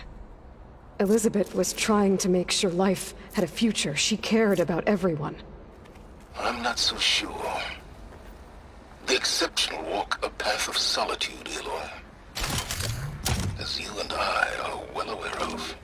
Elizabeth was trying to make sure life had a future. She cared about everyone. I'm not so sure. The exceptional walk a path of solitude, Aloy. As you and I are well aware of.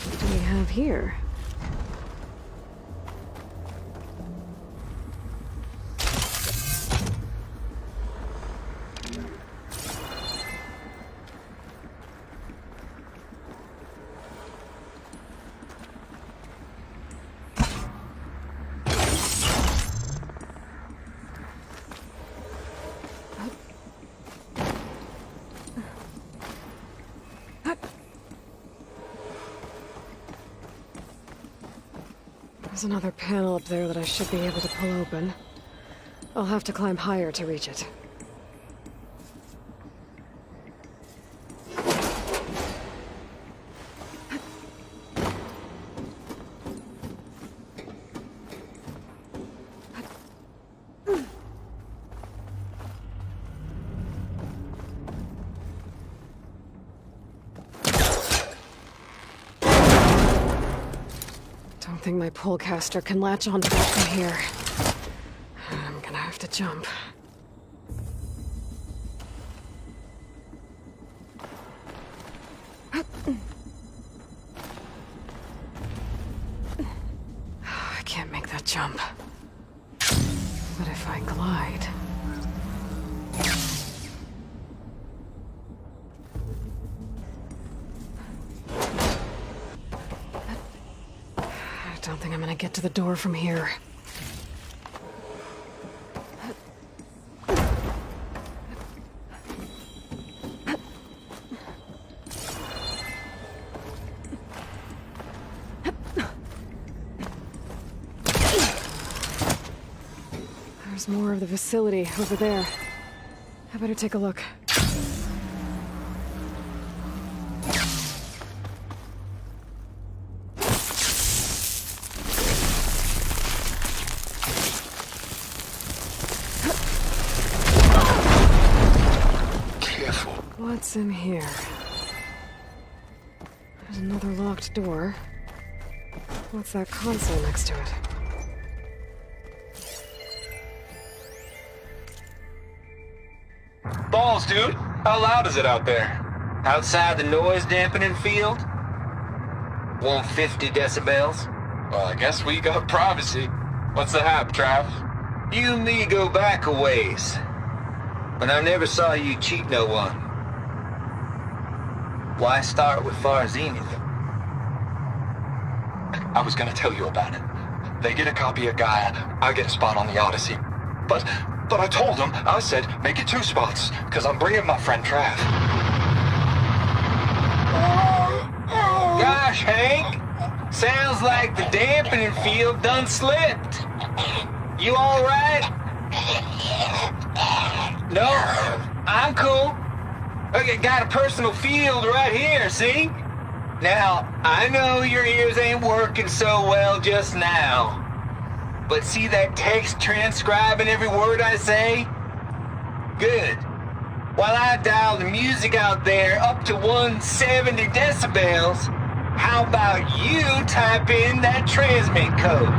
What do we have here? There's another panel up there that I should be able to pull open. I'll have to climb higher to reach it. I think my pullcaster can latch onto that from here. I'm gonna have to jump. I can't make that jump. But if I glide... I don't think I'm gonna get to the door from here. There's more of the facility over there. I better take a look. What's in here? There's another locked door. What's that console next to it? balls, dude. How loud is it out there? Outside the noise dampening field? 150 decibels? Well, I guess we got privacy. What's the hap, Trav? You and me go back a ways. But I never saw you cheat no one. Why start with Far Zenith? I was gonna tell you about it. They get a copy of Gaia, I get a spot on the Odyssey. But I told them, I said, make it 2 spots, because I'm bringing my friend Trav. Gosh, Hank. Sounds like the dampening field done slipped. You all right? No, I'm cool. Okay, got a personal field right here, see? Now, I know your ears ain't working so well just now. But see that text transcribing every word I say? Good. While I dial the music out there up to 170 decibels, how about you type in that transmit code?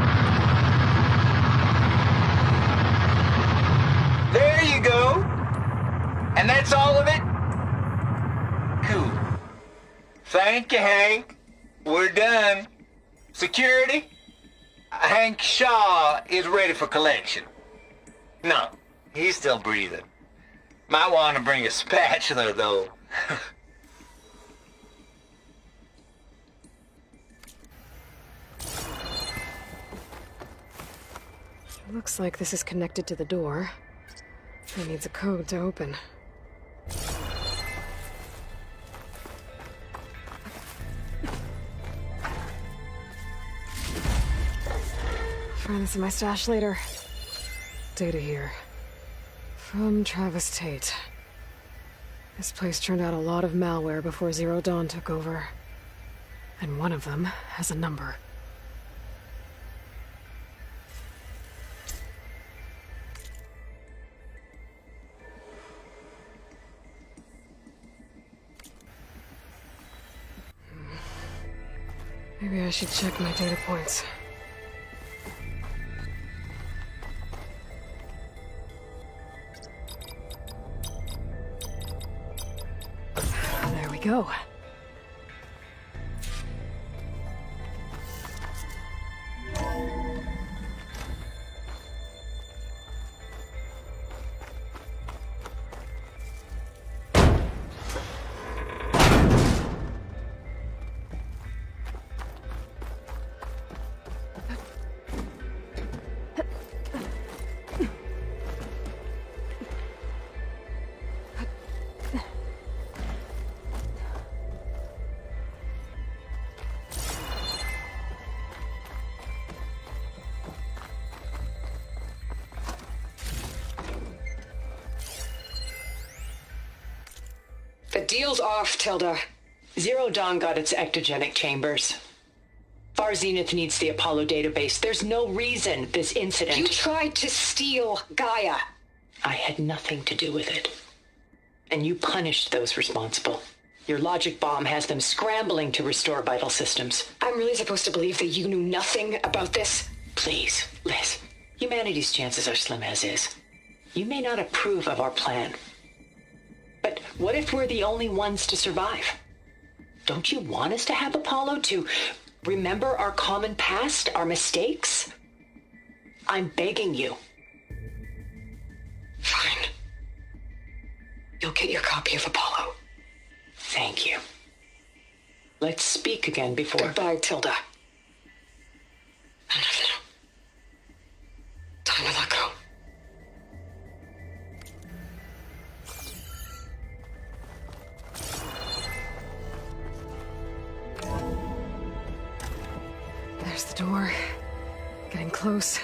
There you go. And that's all of it? Cool. Thank you, Hank. We're done. Security? Hank Shaw is ready for collection. No, he's still breathing. Might want to bring a spatula, though. Looks like this is connected to the door. It needs a code to open. Find this in my stash later. Data here. From Travis Tate. This place turned out a lot of malware before Zero Dawn took over. And one of them has a number. Maybe I should check my data points. There we go. The deal's off, Tilda. Zero Dawn got its ectogenic chambers. Far Zenith needs the Apollo database. There's no reason this incident... You tried to steal Gaia. I had nothing to do with it. And you punished those responsible. Your logic bomb has them scrambling to restore vital systems. I'm really supposed to believe that you knew nothing about this? Please, Liz. Humanity's chances are slim as is. You may not approve of our plan. But what if we're the only ones to survive? Don't you want us to have Apollo to remember our common past, our mistakes? I'm begging you. Fine. You'll get your copy of Apollo. Thank you. Let's speak again before... Goodbye, Tilda. Time to let go. There's the door. Getting close.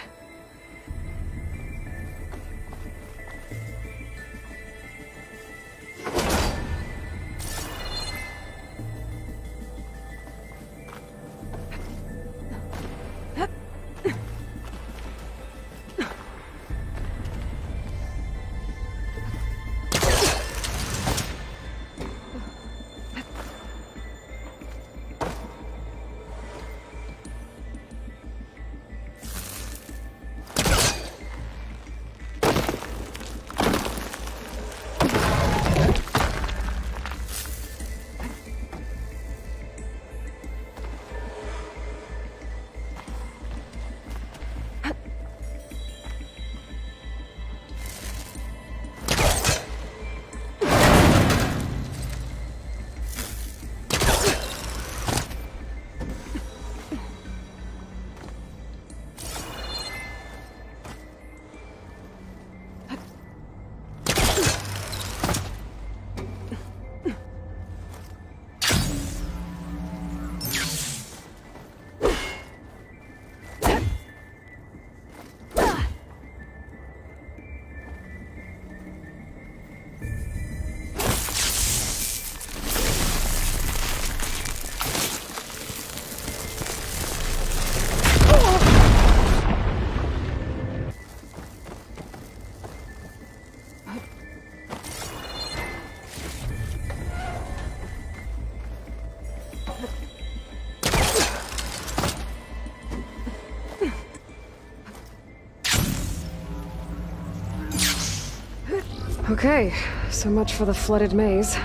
Okay, so much for the flooded maze.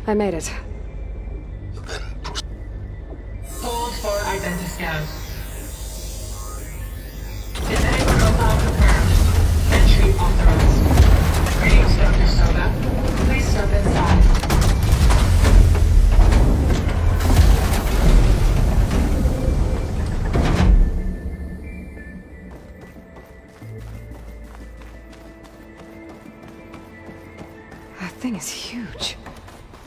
I made it. Hold for identiscan. Detect profile confirmed. Entry authorized. Greetings, Dr. Soda. Please step inside. That thing is huge.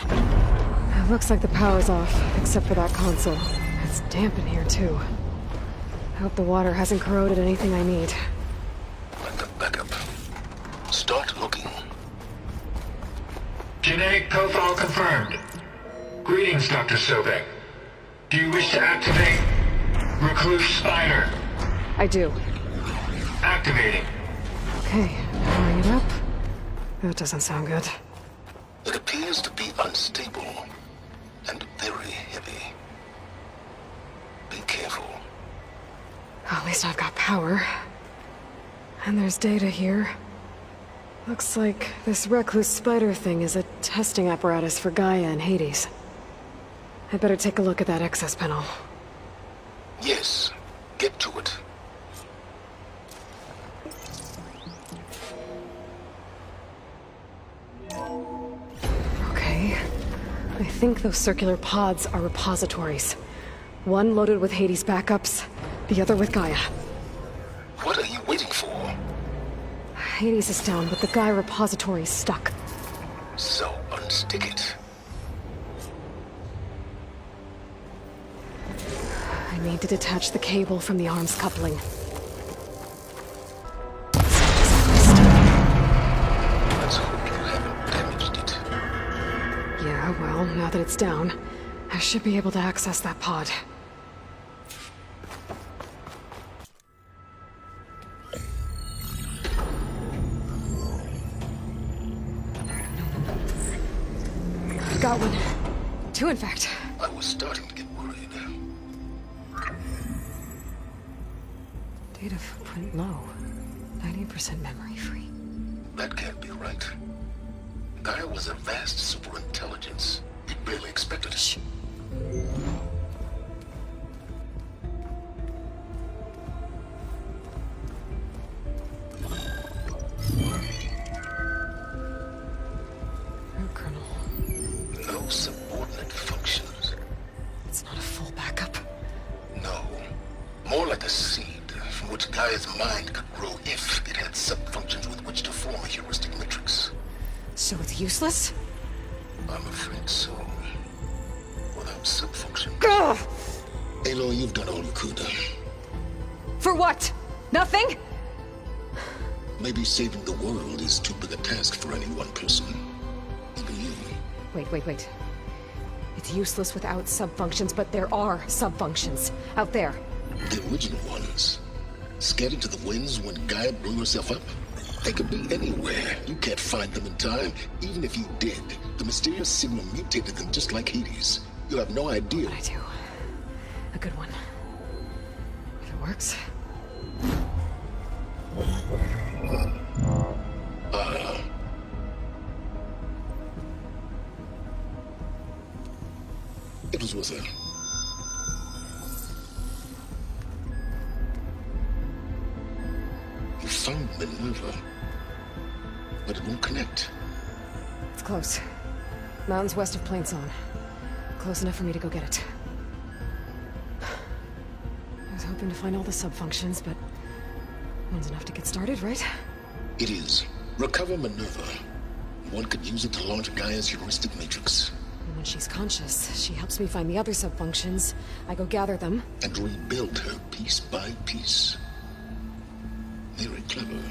It looks like the power's off, except for that console. It's damp in here, too. I hope the water hasn't corroded anything I need. Backup. Start looking. Genetic profile confirmed. Greetings, Dr. Sobek. Do you wish to activate Recluse Spider? I do. Activating. Okay, powering it up. That doesn't sound good. It appears to be unstable and very heavy. Be careful. At least I've got power. And there's data here. Looks like this Recluse Spider thing is a testing apparatus for Gaia and Hades. I'd better take a look at that access panel. Yes, get to it. Okay. I think those circular pods are repositories. One loaded with Hades backups, the other with Gaia. What are you waiting for? Hades is down, but the Gaia repository is stuck. So unstick it. I need to detach the cable from the arms coupling. Let's hope you haven't damaged it. Yeah, well, now that it's down, I should be able to access that pod. Got one. Two, in fact. I was starting to get worried. Data footprint low. 90% memory free. That can't be right. Gaia was a vast superintelligence. We barely expected it. Colonel. No subordinate functions. It's not a full backup. No. More like a seed from which Gaia's mind could grow if it had sub-functions with which to form a heuristic matrix. So it's useless? I'm afraid so. Without sub-function. Ugh! Aloy, you've done all you could. For what? Nothing? Maybe saving the world is too big a task for any one person. Even you. Wait. It's useless without sub-functions, but there are sub-functions out there. The original ones. Scattered to the winds when Gaia blew herself up? They could be anywhere. You can't find them in time. Even if you did, the mysterious signal mutated them just like Hades. You'll have no idea. But I do. A good one. If it works. It was worth it. You found Minerva, but it won't connect. It's close. Mountains west of Plainzone. Close enough for me to go get it. I was hoping to find all the sub-functions, but one's enough to get started, right? It is. Recover Minerva. One could use it to launch Gaia's heuristic matrix. And when she's conscious, she helps me find the other sub-functions. I go gather them. And rebuild her piece by piece. Very clever.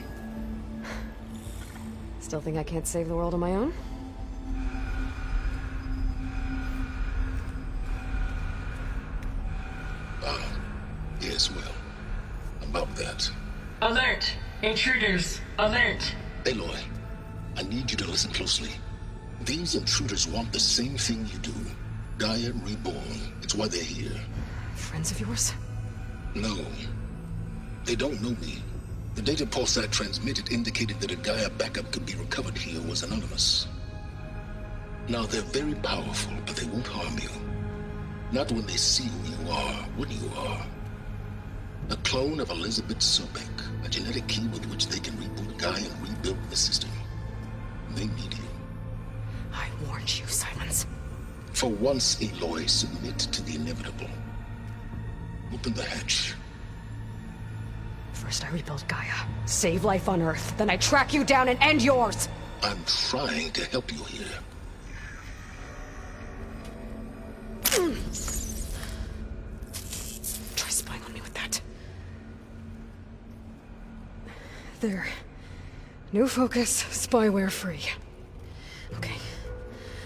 Still think I can't save the world on my own? Yes, well, about that. Alert! Intruders! Alert! Aloy, I need you to listen closely. These intruders want the same thing you do. Gaia reborn. It's why they're here. Friends of yours? No. They don't know me. The data Pulsat transmitted indicated that a Gaia backup could be recovered here was anonymous. Now, they're very powerful, but they won't harm you. Not when they see who you are, what you are. A clone of Elizabeth Sobek, a genetic key with which they can reboot Gaia and rebuild the system. They need you. I warned you, Simons. For once, Aloy, submit to the inevitable. Open the hatch. First I rebuild Gaia, save life on Earth, then I track you down and end yours! I'm trying to help you here. Try spying on me with that. There. New focus, spyware free. Okay.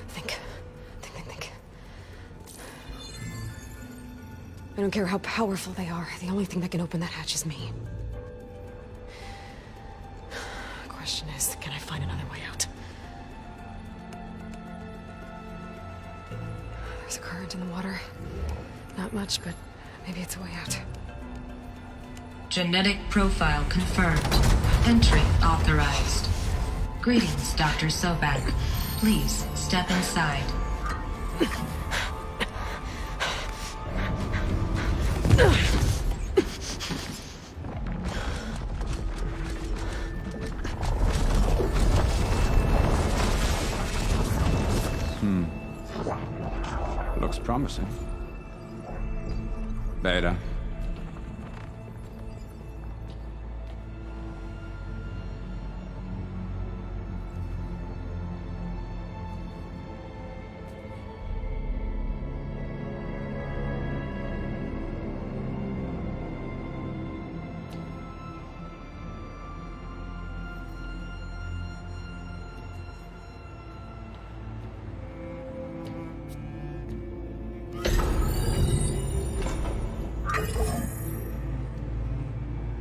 Think. I don't care how powerful they are. The only thing that can open that hatch is me. Question is, can I find another way out? There's a current in the water. Not much, but maybe it's a way out. Genetic profile confirmed. Entry authorized. Greetings, Dr. Sobek. Please step inside. Looks promising. Beta.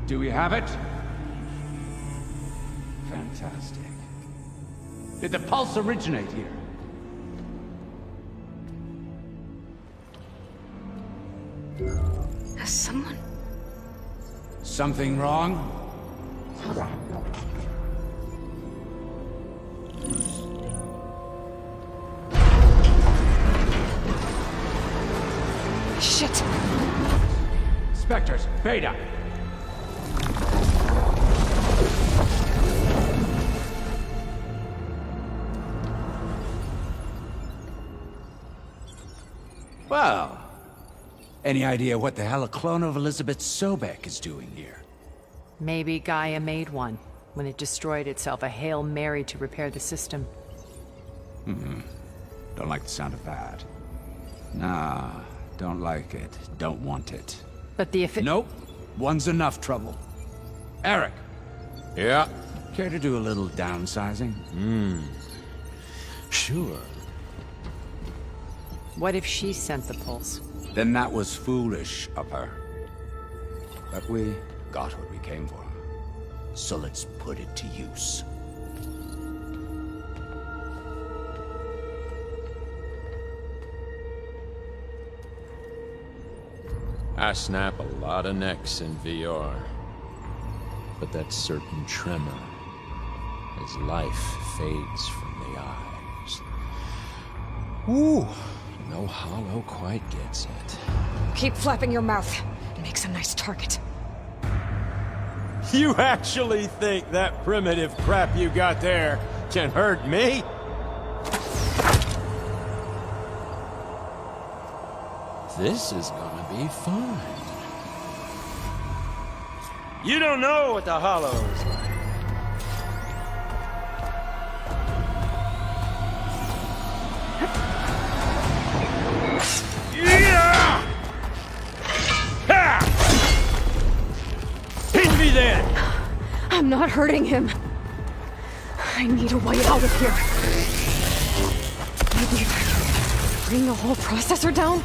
Do we have it? Fantastic. Did the pulse originate here? Has someone... Something wrong? Shit! Spectres, Beta! Well, any idea what the hell a clone of Elizabeth Sobek is doing here? Maybe Gaia made one when it destroyed itself, a Hail Mary to repair the system. Don't like the sound of that. Nah, don't like it. Don't want it. But the Nope. One's enough trouble. Eric! Yeah? Care to do a little downsizing? Sure. What if she sent the pulse? Then that was foolish of her. But we got what we came for. So let's put it to use. I snap a lot of necks in VR. But that certain tremor as life fades from the eyes. Ooh, no hollow quite gets it. Keep flapping your mouth. It makes a nice target. You actually think that primitive crap you got there can hurt me? This is gonna be fun. You don't know what the hollow is like. Yeah! Ha! Hit me then! I'm not hurting him. I need a way out of here. Maybe if I can bring the whole processor down?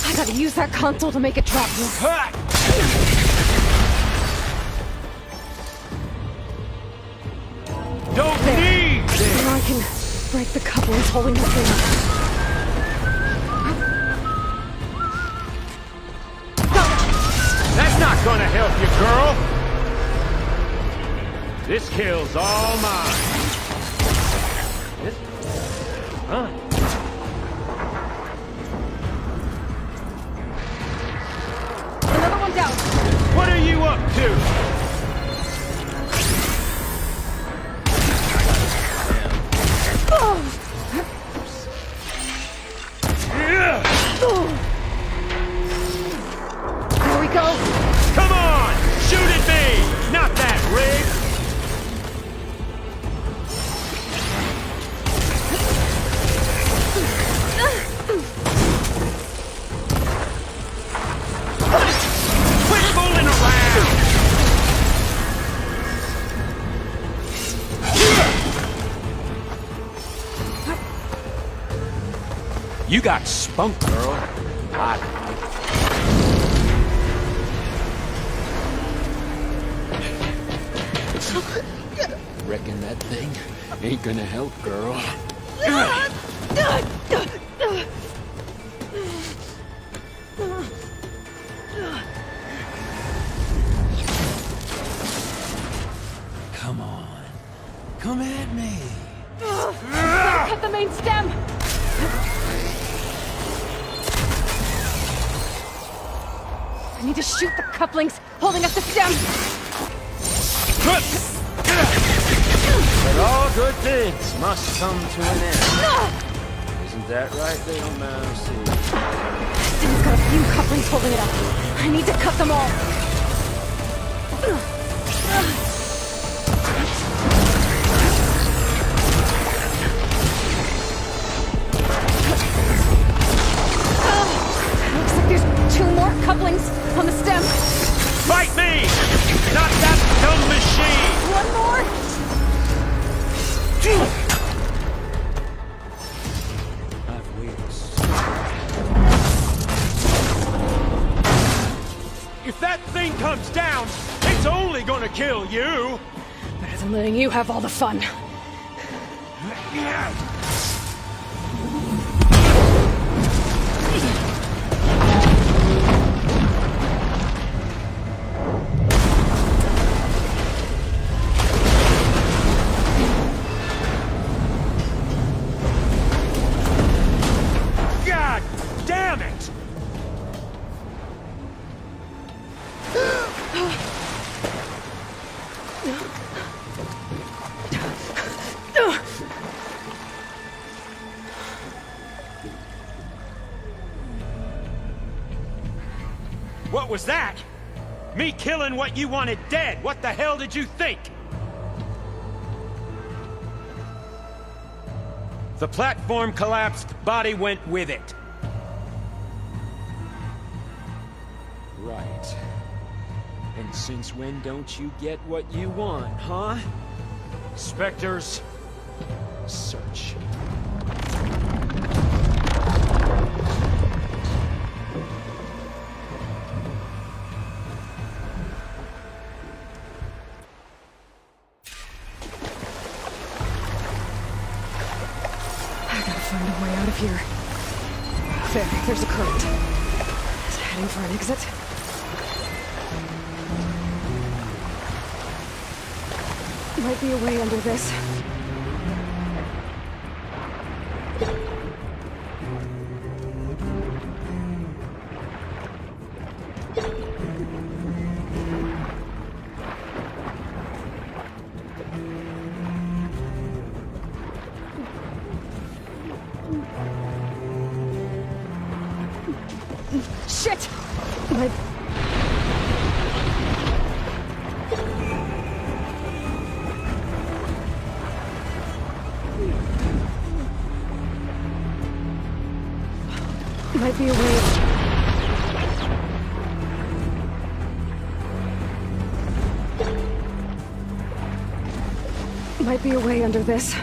I gotta use that console to make it drop. Don't need this! Now I can break the couplings holding the thing. That's not gonna help you, girl! This kill's all mine. This? Huh? Another one down. What are you up to? There we go. Come on! Shoot at me! Not that rig! Quit fooling around! You got spunk, girl. Hot. Reckon that thing ain't gonna help, girl. Come on. Come at me. Cut the main stem. I need to shoot the couplings holding up the stem. But all good things must come to an end. Isn't that right, little mousey? Stem's got a few couplings holding it up. I need to cut them all. Looks like there's 2 more couplings on the stem. Fight me! Not that dumb machine! One more. I've waited. If that thing comes down, it's only gonna kill you! Better than letting you have all the fun. God damn it! What was that? Me killing what you wanted dead. What the hell did you think? The platform collapsed, body went with it. Right. And since when don't you get what you want, huh? Spectres, search. Find a way out of here. There, there's a current. Is it heading for an exit? Might be a way under this. Shit! Might be a way. Might be a way under this.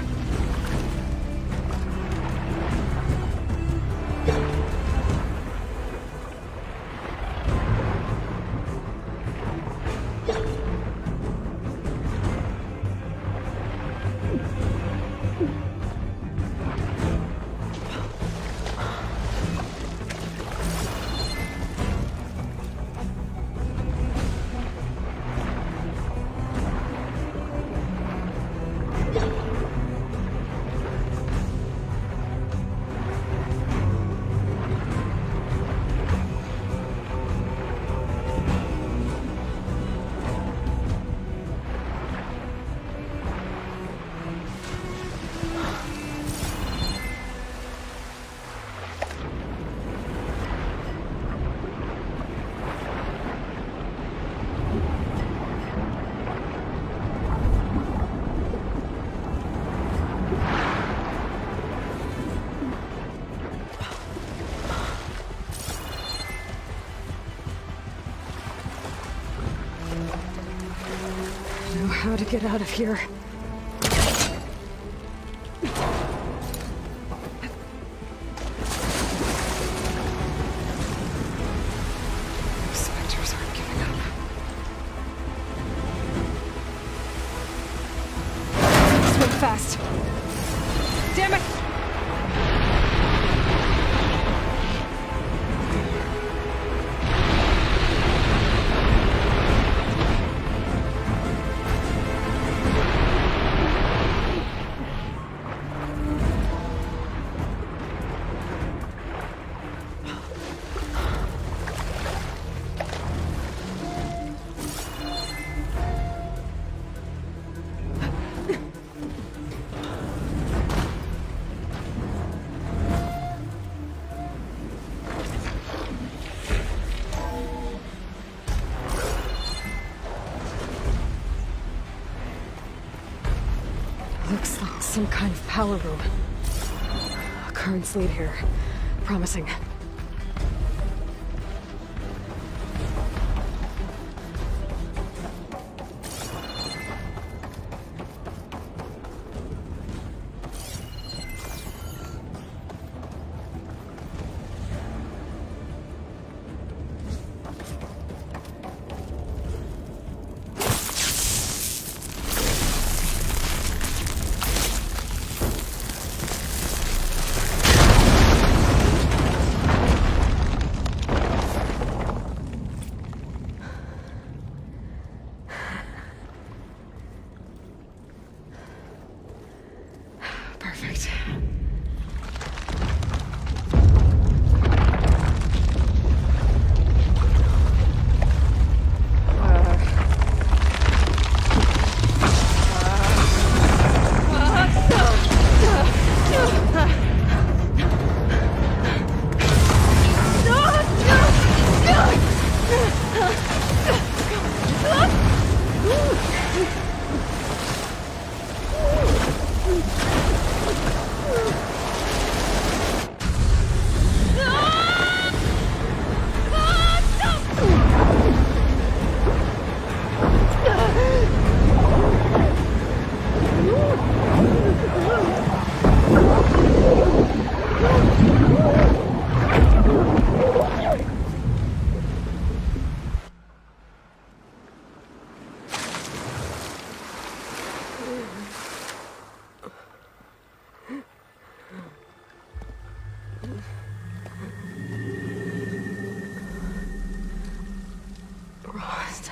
how to get out of here. Spectres aren't giving up. Swim fast. Damn it! Looks like some kind of power room. Currents lead here. Promising. Perfect. Rost.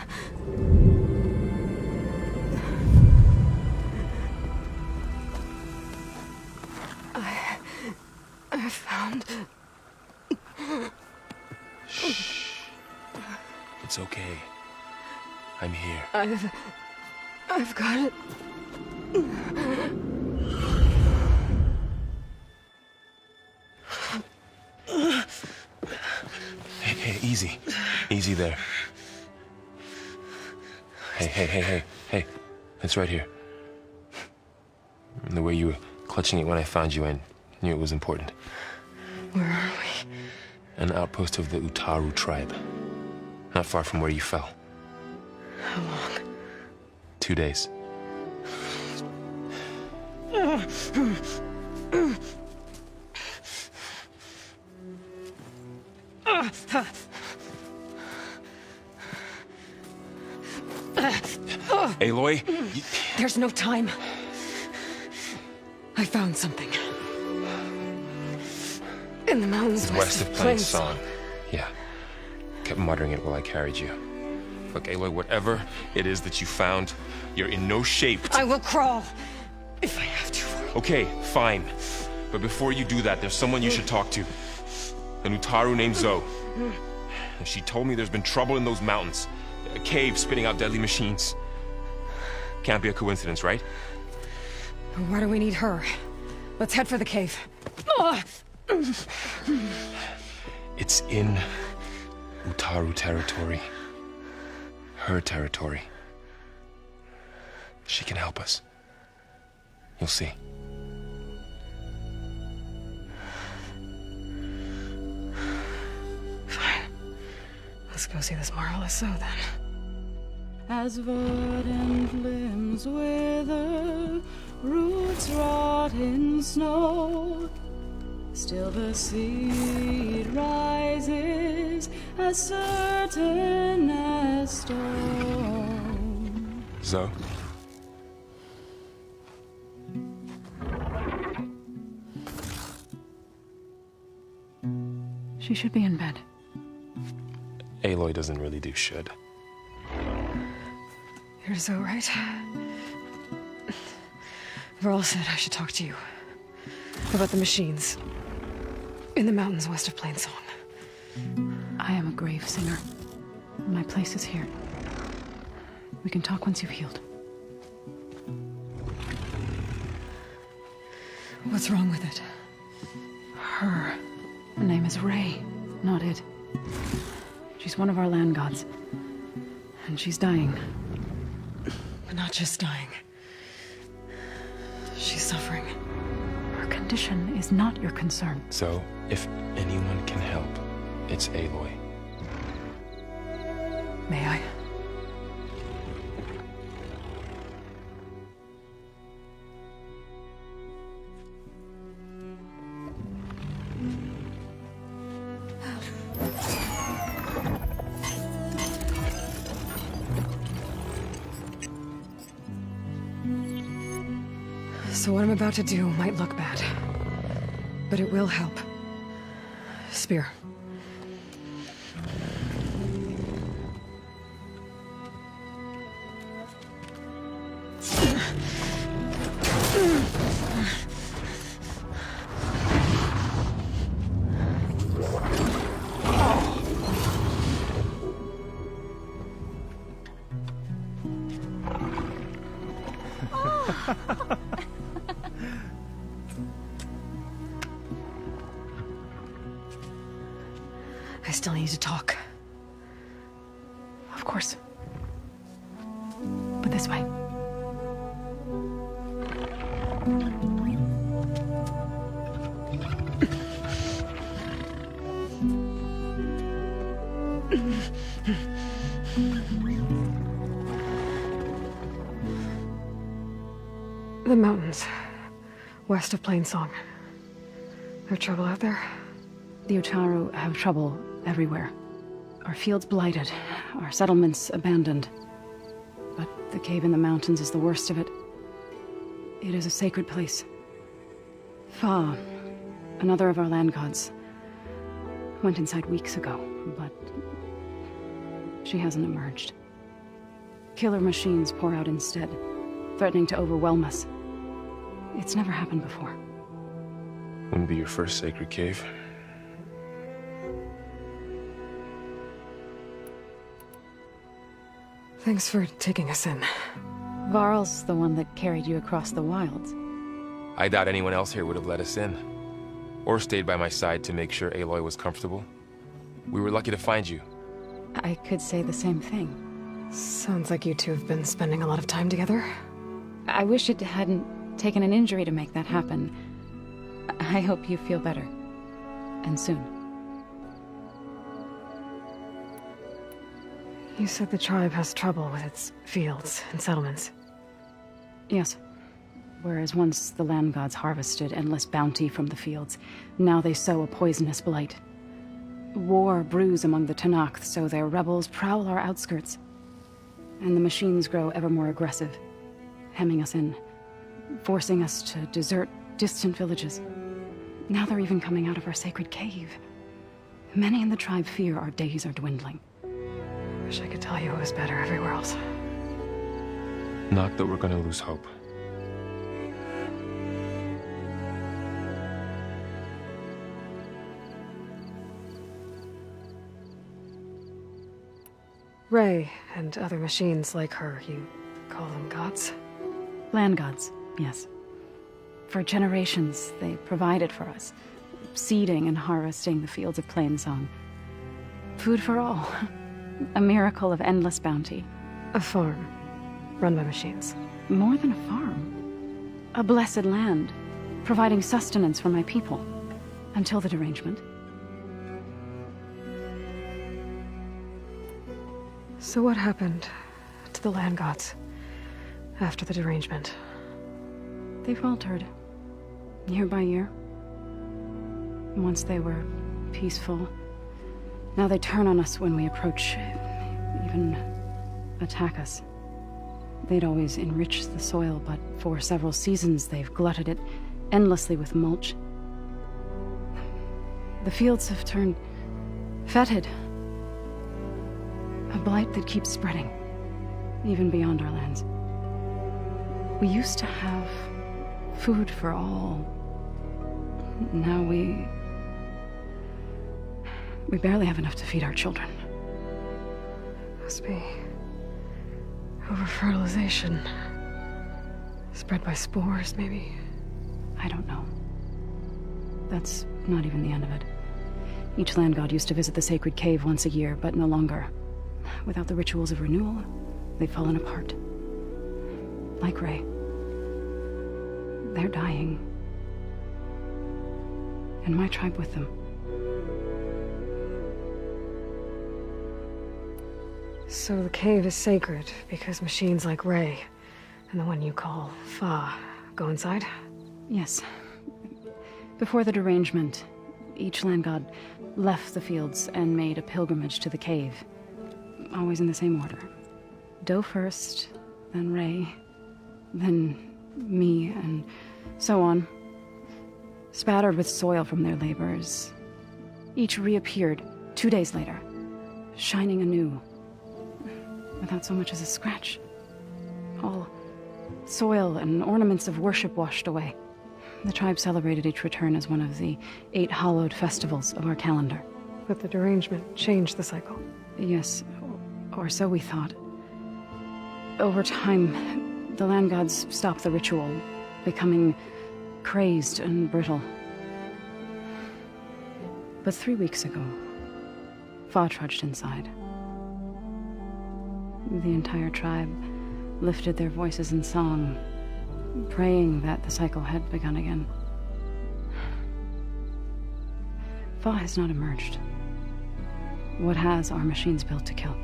I found... Shh. It's okay. I'm here. I've got it. Hey, easy. Easy there. Hey. It's right here. The way you were clutching it when I found you, I knew it was important. Where are we? An outpost of the Utaru tribe. Not far from where you fell. How long? 2 days. Aloy? There's no time. I found something. In the mountains West of Plainsong. Yeah. Kept muttering it while I carried you. Look, Aloy, whatever it is that you found, you're in no shape to... I will crawl, if I have to. Okay, fine. But before you do that, there's someone you should talk to. An Utaru named Zoe. And she told me there's been trouble in those mountains. A cave spitting out deadly machines. Can't be a coincidence, right? Why do we need her? Let's head for the cave. It's in Utaru territory. Her territory. She can help us. You'll see. Fine. Let's go see this Marla So then. as verdant limbs wither, roots rot in snow. Still the seed rises as certain as stone. Zoe? She should be in bed. Aloy doesn't really do should. You're Zoe, right? Varl said I should talk to you about the machines in the mountains west of Plainsong. I am a grave singer. My place is here. We can talk once you've healed. What's wrong with it? Her name is Ray, not it. She's one of our land gods. And she's dying. But not just dying. She's suffering. Her condition is not your concern. So, if anyone can help, it's Aloy. May I? So what I'm about to do might look bad, but it will help. Spear. I still need to talk. Of course. But this way. The mountains, west of Plainsong. There trouble out there? The Utaru have trouble everywhere. Our fields blighted, our settlements abandoned. But the cave in the mountains is the worst of it. It is a sacred place. Fa, another of our land gods, went inside weeks ago, but she hasn't emerged. Killer machines pour out instead, threatening to overwhelm us. It's never happened before. Wouldn't be your first sacred cave. Thanks for taking us in. Varl's the one that carried you across the wilds. I doubt anyone else here would have let us in. Or stayed by my side to make sure Aloy was comfortable. We were lucky to find you. I could say the same thing. Sounds like you two have been spending a lot of time together. I wish it hadn't taken an injury to make that happen. I hope you feel better. And soon. You said the tribe has trouble with its fields and settlements. Yes. Whereas once the land gods harvested endless bounty from the fields, now they sow a poisonous blight. War brews among the Tenakth, so their rebels prowl our outskirts. And the machines grow ever more aggressive, hemming us in, forcing us to desert distant villages. Now they're even coming out of our sacred cave. Many in the tribe fear our days are dwindling. Wish I could tell you it was better everywhere else. Not that we're gonna lose hope. Ray and other machines like her, you call them gods? Land gods, yes. For generations, they provided for us, seeding and harvesting the fields of Plainsong. Food for all. A miracle of endless bounty. A farm, run by machines. More than a farm. A blessed land, providing sustenance for my people. Until the derangement. So what happened to the land gods after the derangement? They've altered, year by year. Once they were peaceful. Now they turn on us when we approach, even attack us. They'd always enrich the soil, but for several seasons they've glutted it endlessly with mulch. The fields have turned fetid. A blight that keeps spreading, even beyond our lands. We used to have food for all. Now we barely have enough to feed our children. Must be over-fertilization. Spread by spores, maybe? I don't know. That's not even the end of it. Each land god used to visit the sacred cave once a year, but no longer. Without the rituals of renewal, they've fallen apart. Like Ray. They're dying. And my tribe with them. So the cave is sacred because machines like Ray and the one you call Fa go inside? Yes. Before the derangement, each land god left the fields and made a pilgrimage to the cave. Always in the same order. Doe first, then Ray, then me, and so on. Spattered with soil from their labors. Each reappeared 2 days later, shining anew. Without so much as a scratch. All soil and ornaments of worship washed away. The tribe celebrated each return as one of the 8 hallowed festivals of our calendar. But the derangement changed the cycle. Yes, or so we thought. Over time, the land gods stopped the ritual, becoming crazed and brittle. But 3 weeks ago, Fa trudged inside. The entire tribe lifted their voices in song, praying that the cycle had begun again. Fa has not emerged. What has are machines built to kill?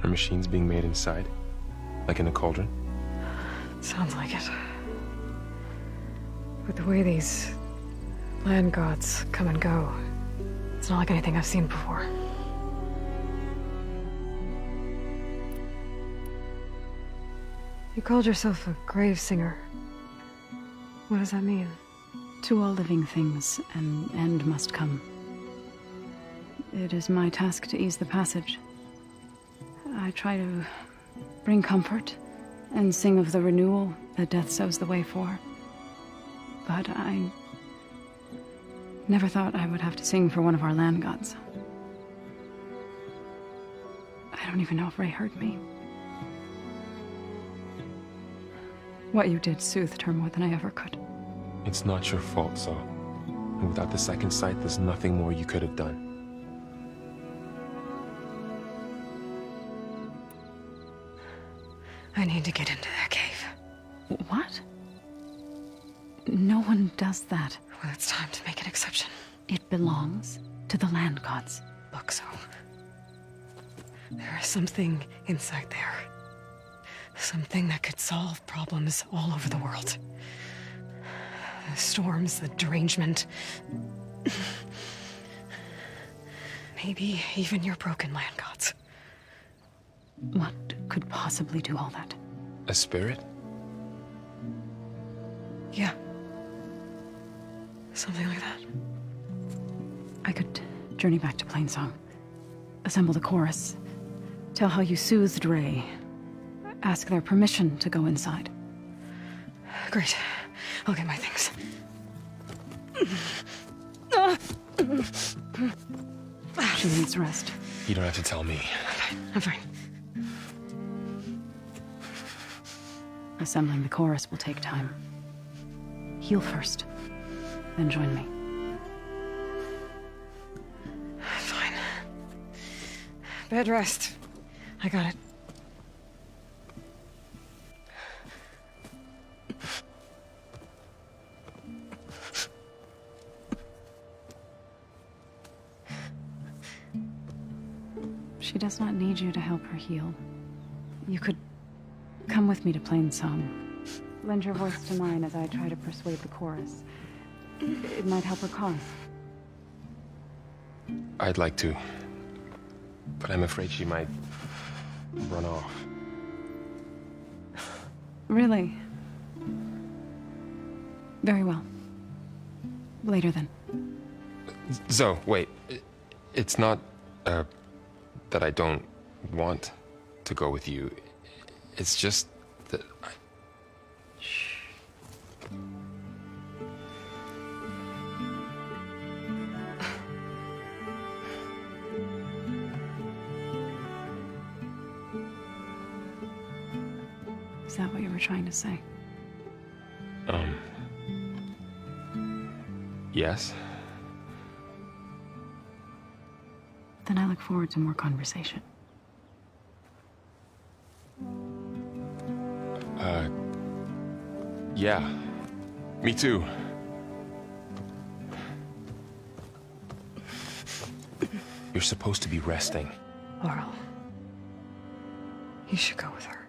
Are machines being made inside? Like in a cauldron? Sounds like it. But the way these land gods come and go, it's not like anything I've seen before. You called yourself a grave singer. What does that mean? To all living things, an end must come. It is my task to ease the passage. I try to bring comfort and sing of the renewal that death sows the way for. But I never thought I would have to sing for one of our land gods. I don't even know if Ray heard me. What you did soothed her more than I ever could. It's not your fault, Saul. And without the second sight, there's nothing more you could have done. I need to get into that cave. What? No one does that. Well, it's time to make an exception. It belongs to the land gods. Look, so there is something inside there. Something that could solve problems all over the world. The storms, the derangement. Maybe even your broken land gods. What could possibly do all that? A spirit? Yeah. Something like that. I could journey back to Plainsong. Assemble the chorus. Tell how you soothed Ray. Ask their permission to go inside. Great. I'll get my things. She needs rest. You don't have to tell me. I'm fine. Assembling the chorus will take time. Heal first, then join me. Fine. Bed rest. I got it. She does not need you to help her heal. You could come with me to Plainsong. Lend your voice to mine as I try to persuade the chorus. It might help her cause. I'd like to, but I'm afraid she might run off. Really? Very well. Later then. Zoe, wait. It's not, that I don't want to go with you. It's just that I... Shh. Is that what you were trying to say? Yes? Then I look forward to more conversation. Yeah. Me too. You're supposed to be resting. Laurel. You should go with her.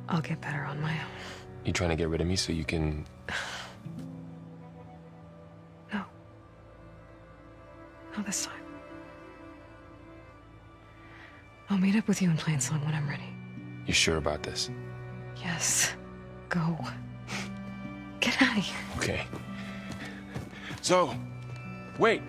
I'll get better on my own. You trying to get rid of me so you can... No. Not this time. I'll meet up with you in Plainsong when I'm ready. You sure about this? Yes. Go. Get out of here. Okay. Zoe! Wait!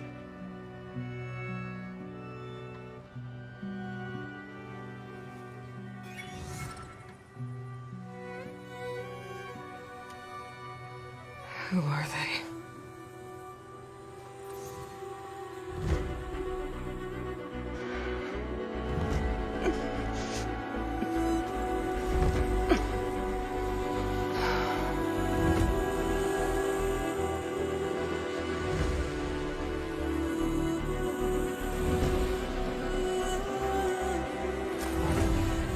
Who are they?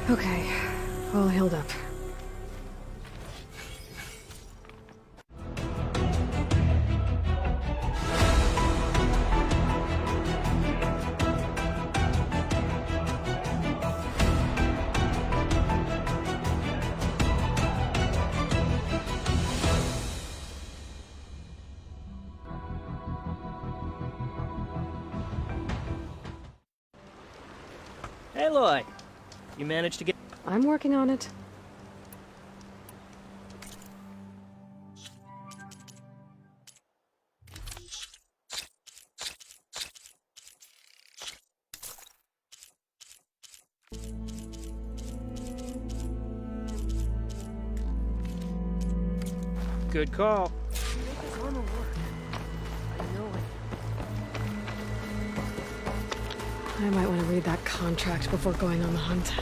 Okay, all healed up. Hey, Aloy. You managed to get... I'm working on it. Good call. I might want to read that contract before going on the hunt.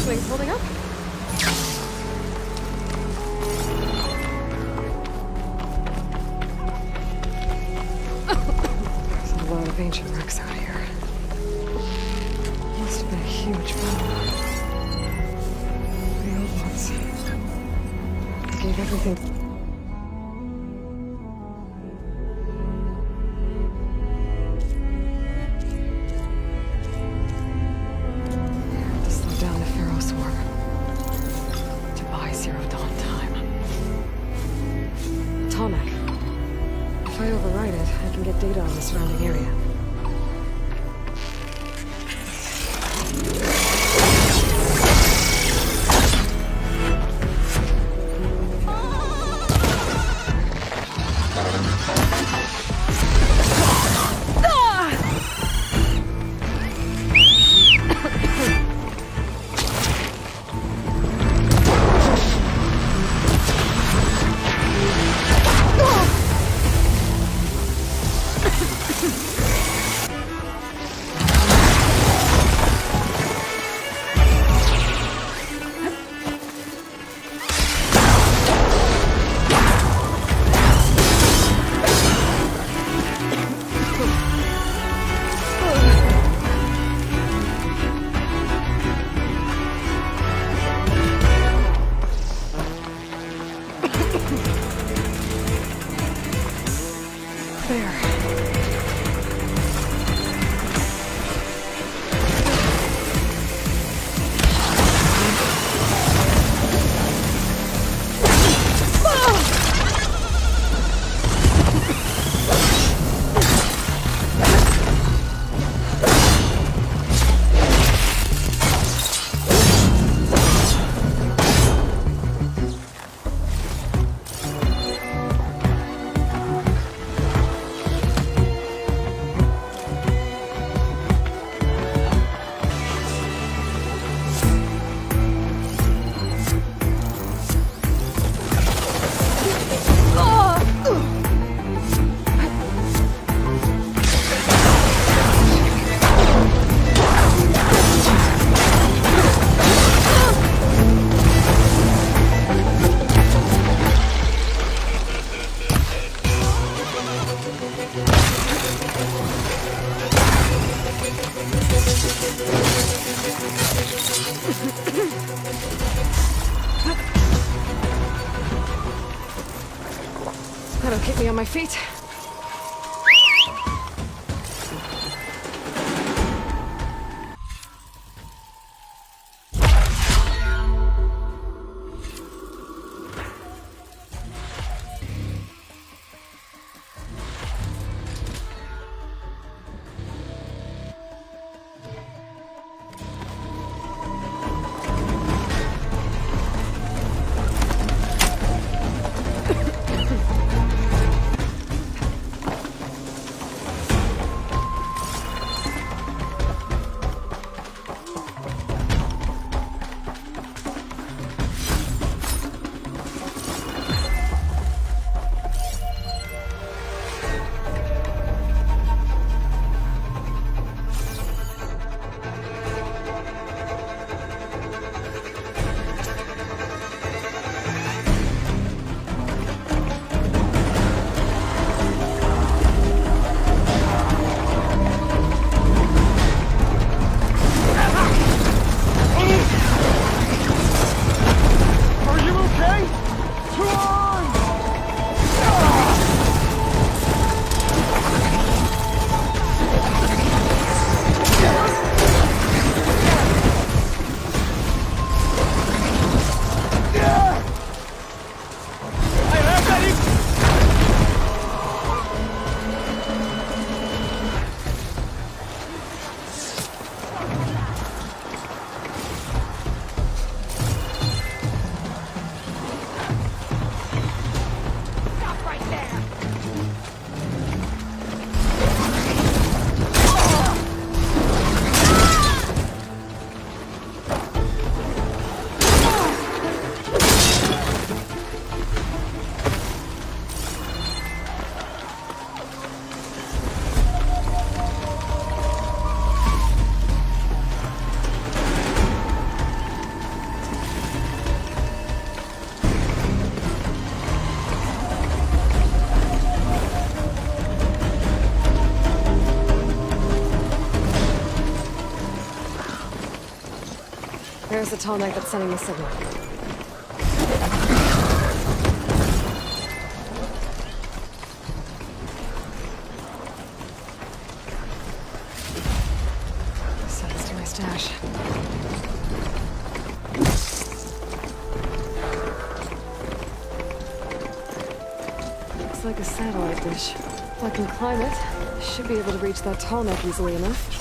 Wings holding up? There's a lot of ancient wrecks out here. Must have been a huge battle. The old ones. They gave everything. If I override it, I can get data on the surrounding area. That'll keep me on my feet. There's the tall neck that's sending the signal. Send this to my stash. Looks like a satellite dish. If I can climb it, I should be able to reach that tall neck easily enough.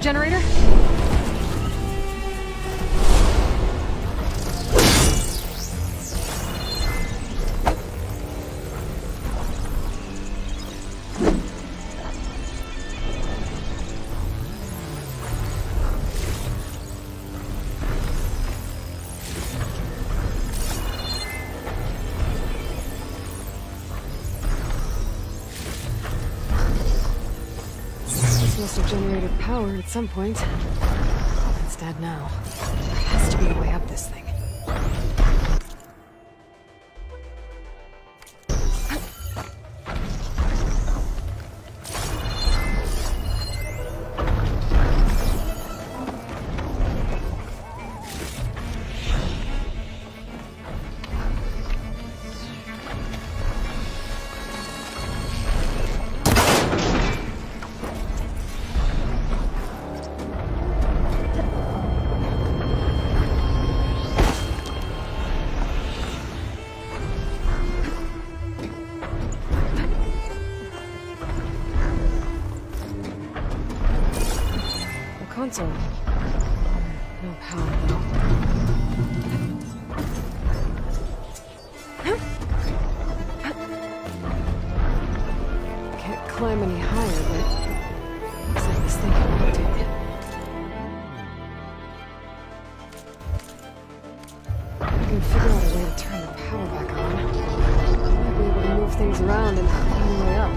generator? Must have generated power at some point. It's dead now. There has to be a way up this thing. Console. No power though. Can't climb any higher, but looks like this thing can rotate. I can figure out a way to turn the power back on. I might be able to move things around and find a way up.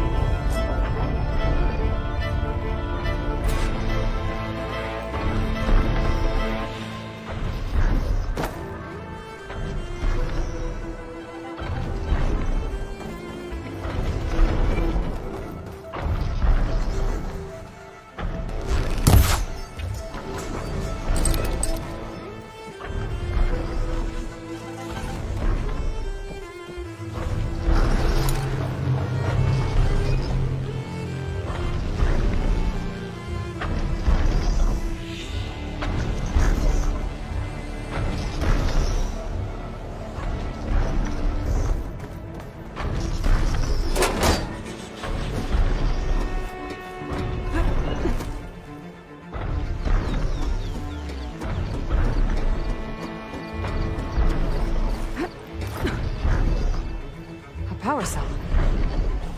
Power cell.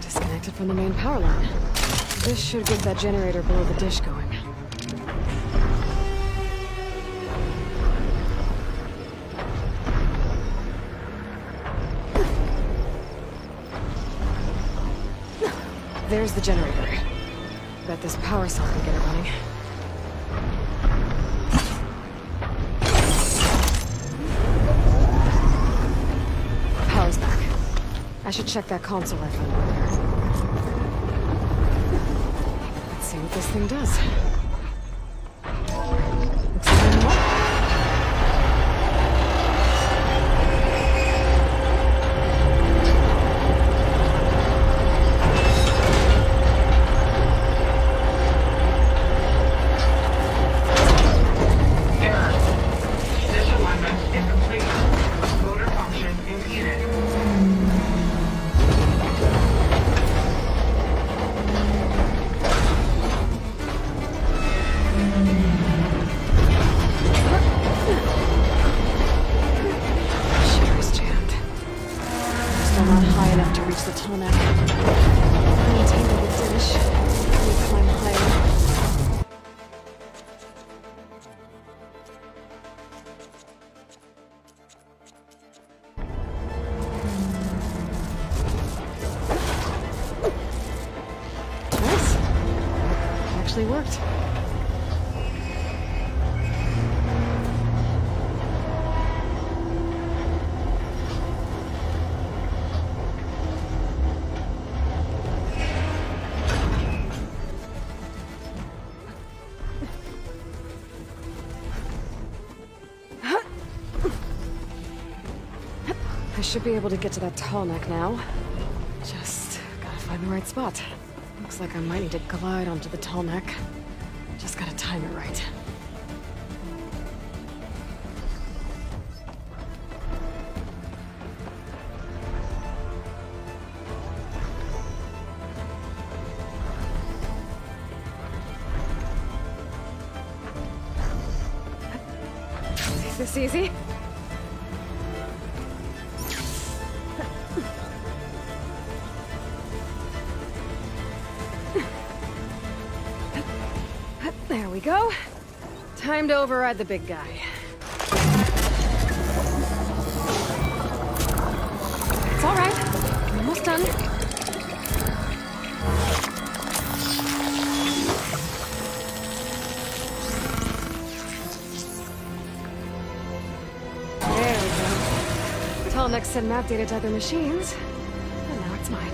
Disconnected from the main power line. This should get that generator below the dish going. There's the generator. Bet this power cell can get it running. Power's back. I should check that console I found earlier. Let's see what this thing does. Looks like I'm up. Disalignment incomplete. Motor function impeded. Reach the tall neck. Maintain the dish. We climb higher. Nice. Actually worked. I should be able to get to that tall neck now. Just gotta find the right spot. Looks like I might need to glide onto the tall neck. Just gotta time it right. this easy. There we go. Time to override the big guy. It's all right. I'm almost done. There we go. Tallneck sent map data to other machines, and now it's mine.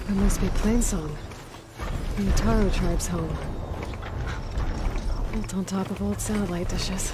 That must be Plainsong, the Utaru tribe's home. Built on top of old satellite dishes.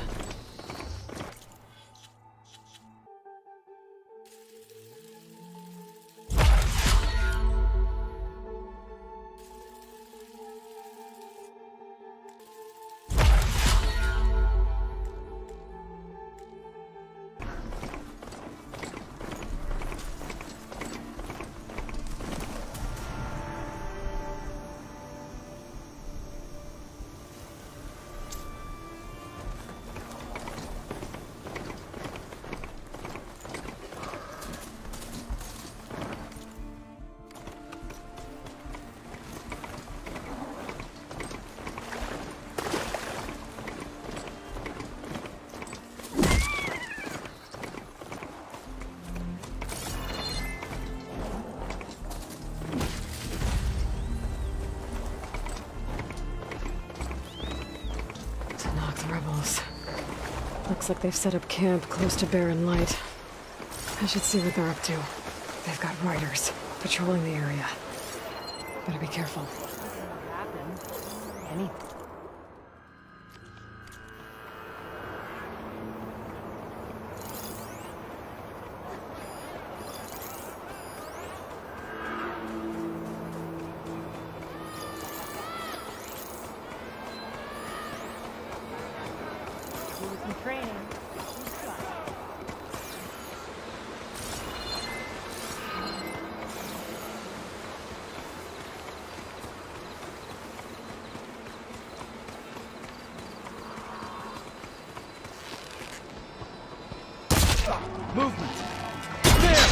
Looks like they've set up camp close to Barren Light. I should see what they're up to. They've got riders patrolling the area. Better be careful. Anything. Training. Movement! There!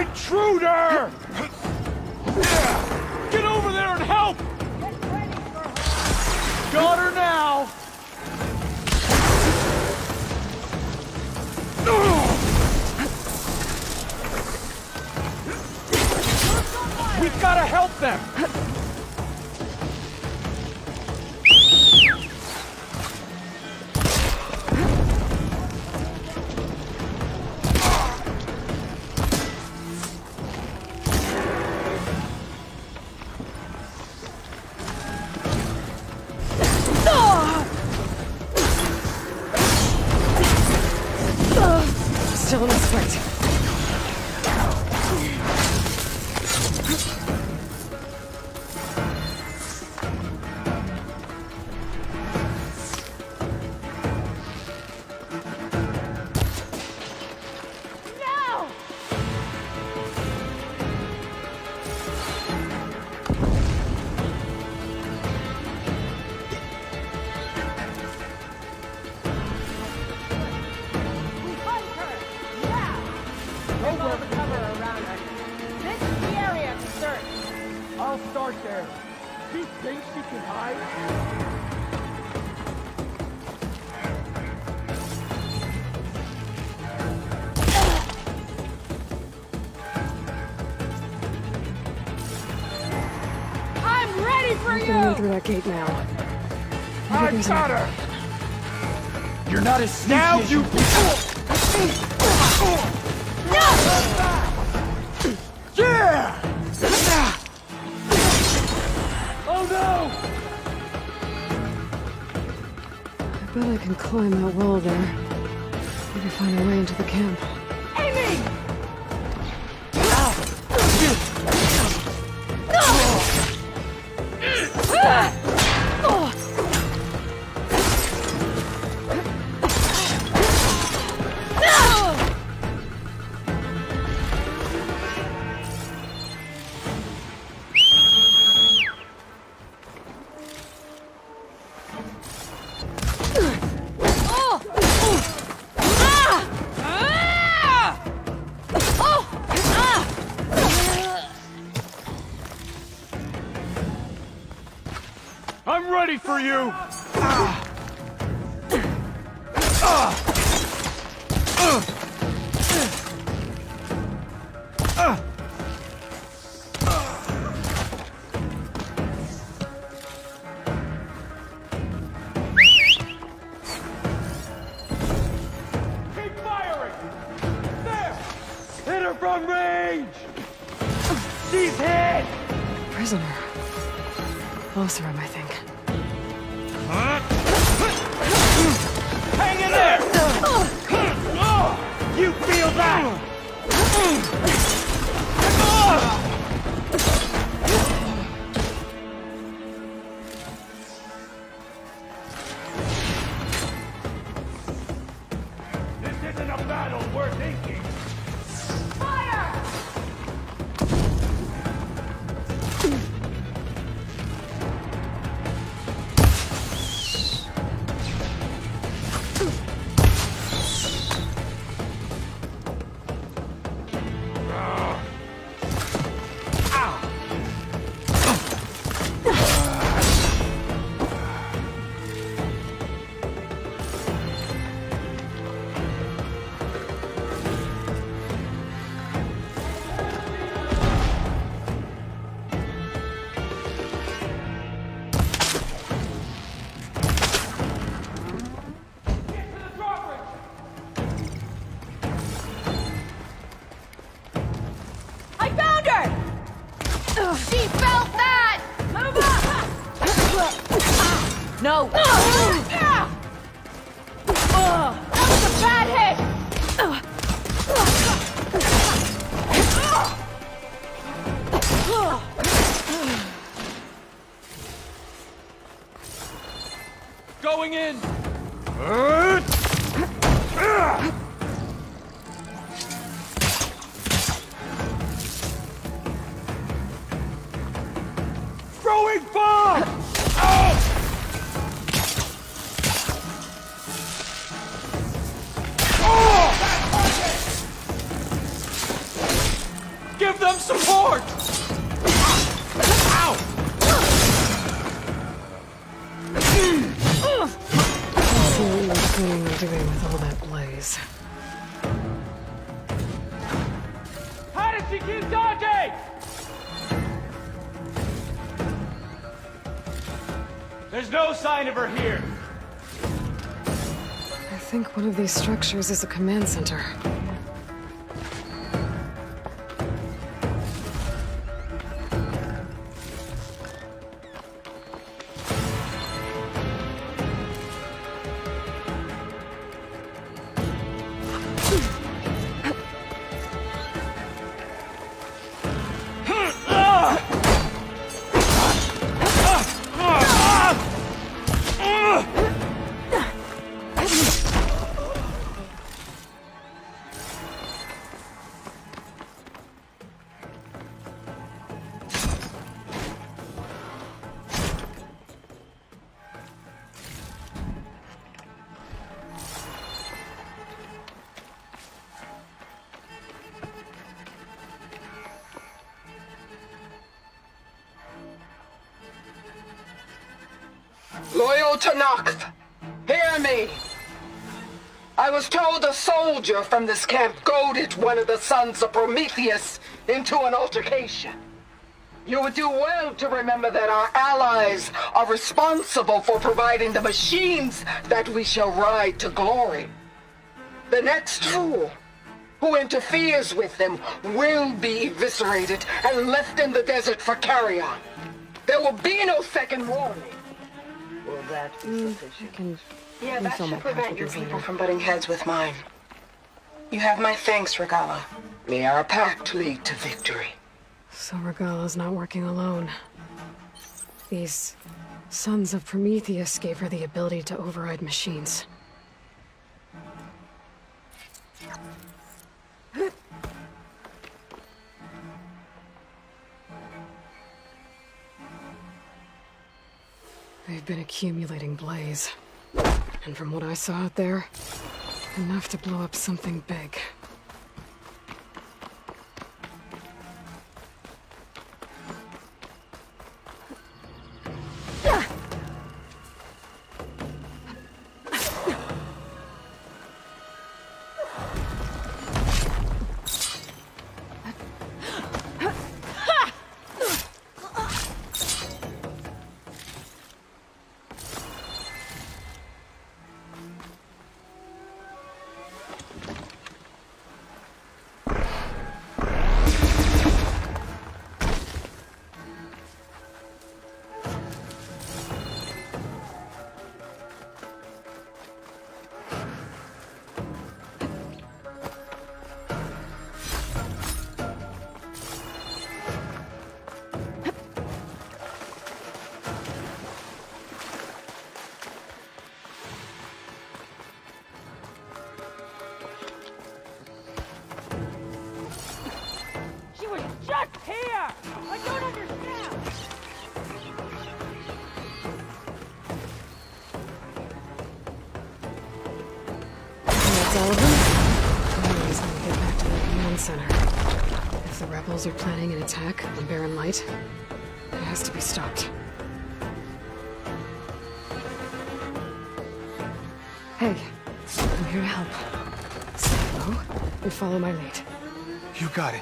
Intruder! Get over there and help! Got her now! We gotta help them! Still in this fight. I'll start there. She thinks she can hide? I'm ready for you! Going through that gate now. I got her! You're not as sneaky now as you... Yeah! Oh no! Bet I can climb that wall there. Maybe find a way into the camp. Amy! I'm ready for you! Keep firing! There! Hit her from range! She's hit! Prisoner. Oseram, I think. Hang in there! You feel that? This isn't a battle worth inking. Fire! I found her! She felt that! Move up! No! That was a bad hit! Going in! Throwing bomb! Give them support! Ow! Let's see what you were planning on doing with all that blaze. How did she keep dodging? There's no sign of her here. I think one of these structures is a command center. Loyal to Noct, hear me. I was told a soldier from this camp goaded one of the sons of Prometheus into an altercation. You would do well to remember that our allies are responsible for providing the machines that we shall ride to glory. The next fool who interferes with them will be eviscerated and left in the desert for carrion. There will be no second warning. Will that be sufficient? Yeah, that should prevent your people from butting heads with mine. You have my thanks, Regala. May our pact lead to victory. So Regala's not working alone. These Sons of Prometheus gave her the ability to override machines. They've been accumulating blaze. And from what I saw out there, enough to blow up something big. Are planning an attack on Barren Light. It has to be stopped. Hey, I'm here to help. Stay low and follow my lead. You got it.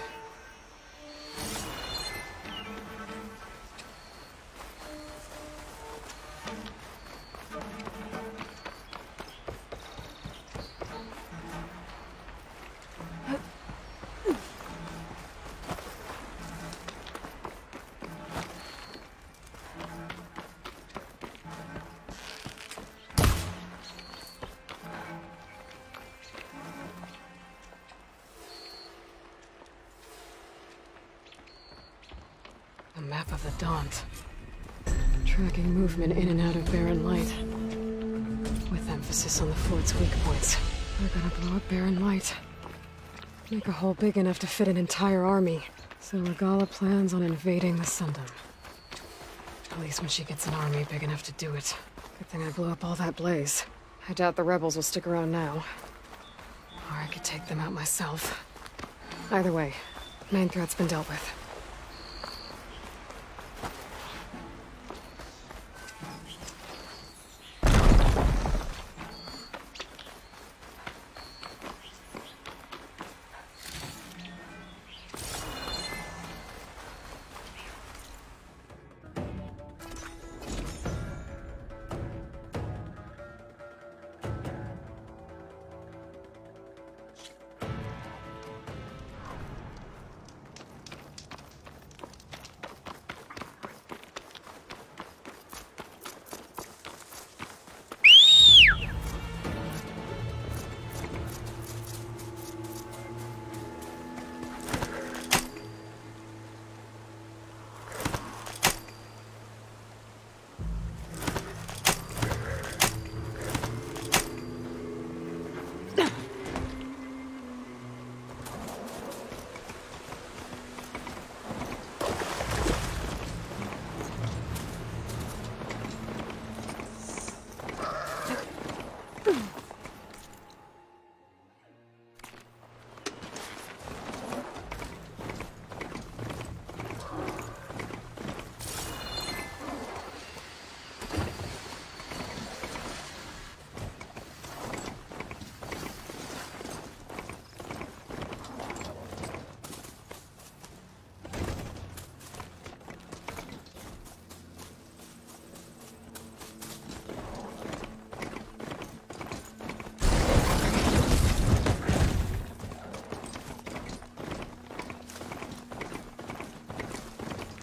A map of the Daunt. Tracking movement in and out of Barren Light. With emphasis on the fort's weak points. We're gonna blow up Barren Light. Make a hole big enough to fit an entire army. So Regala plans on invading the Sundom. At least when she gets an army big enough to do it. Good thing I blew up all that blaze. I doubt the rebels will stick around now. Or I could take them out myself. Either way, main threat's been dealt with.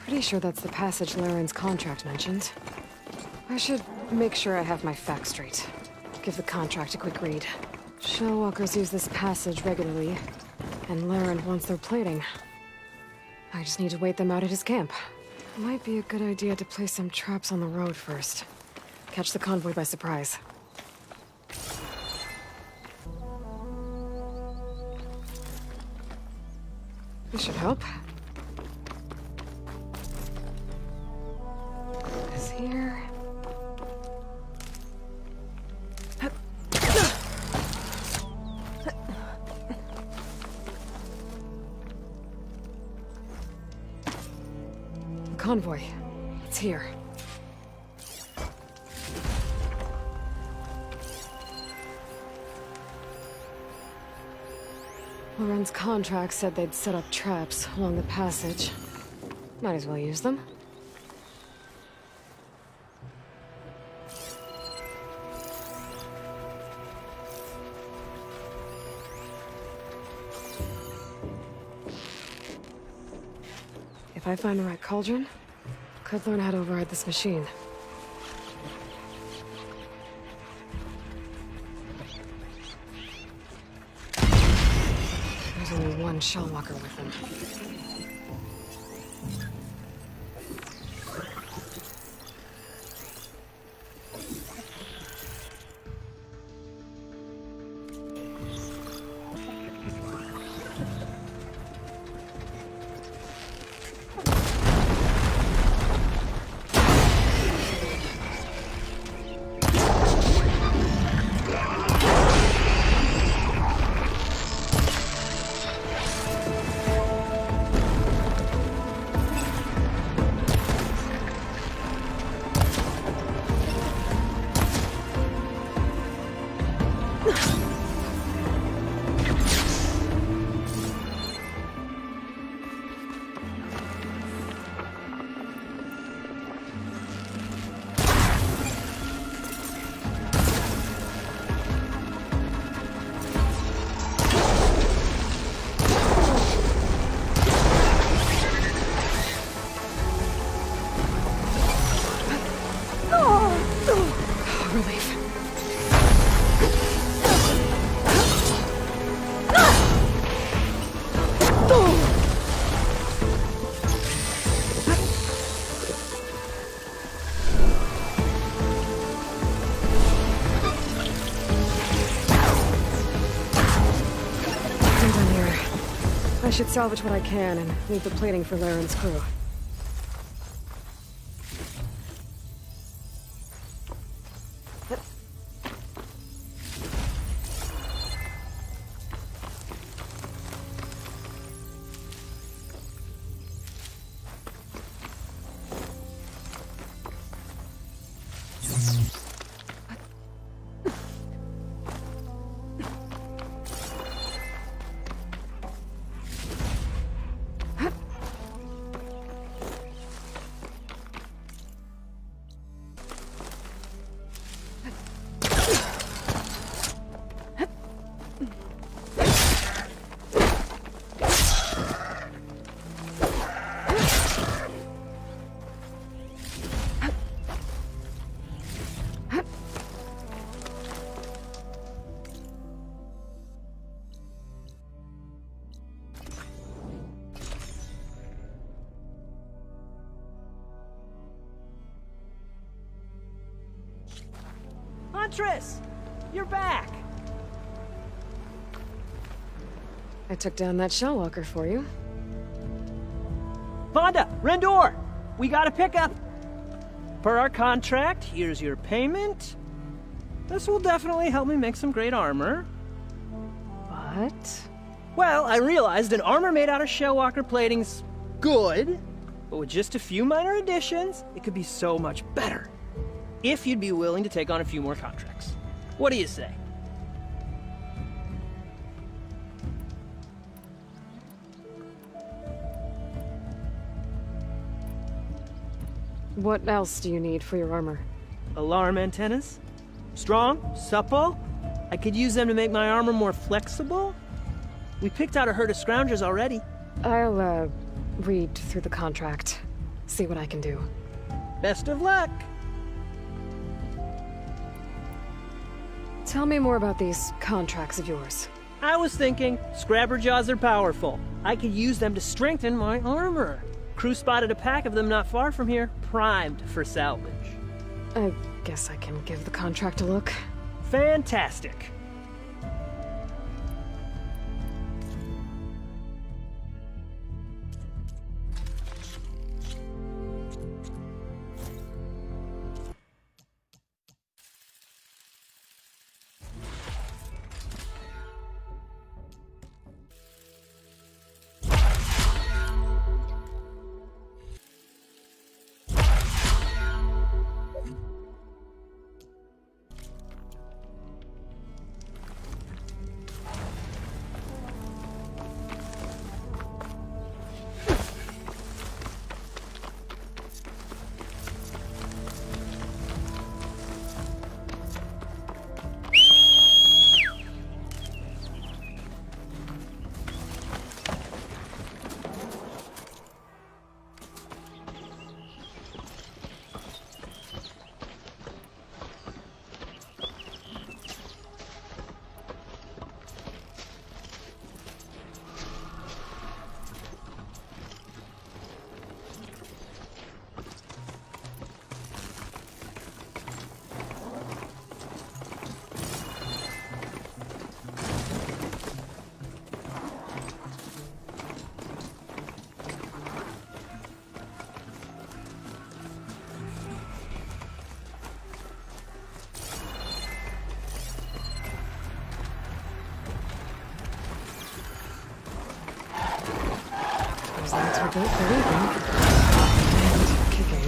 Pretty sure that's the passage Laren's contract mentioned. I should Make sure I have my facts straight. Give the contract a quick read. Shellwalkers use this passage regularly, and Laren wants their plating. I just need to wait them out at his camp. Might be a good idea to place some traps on the road first. Catch the convoy by surprise. This should help. This here. Convoy. It's here. Loren's contract said they'd set up traps along the passage. Might as well use them. If I find the right cauldron, could learn how to override this machine. There's only one Shellwalker with them. I should salvage what I can and leave the plating for Laren's crew. Huntress! You're back! I took down that Shellwalker for you. Vonda! Rendor! We got a pickup! Per our contract, here's your payment. This will definitely help me make some great armor. What? Well, I realized an armor made out of Shellwalker plating's good, but with just a few minor additions, it could be so much better. If you'd be willing to take on a few more contracts. What do you say? What else do you need for your armor? Alarm antennas? Strong? Supple? I could use them to make my armor more flexible? We picked out a herd of scroungers already. I'll, read through the contract. See what I can do. Best of luck! Tell me more about these contracts of yours. I was thinking, Scrabberjaws are powerful. I could use them to strengthen my armor. Crew spotted a pack of them not far from here, primed for salvage. I guess I can give the contract a look. Fantastic. Those lights were built for leaving. And kicking.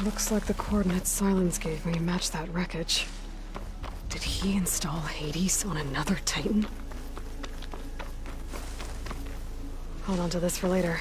Looks like the coordinates Silence gave me match that wreckage. Did he install Hades on another Titan? Hold on to this for later.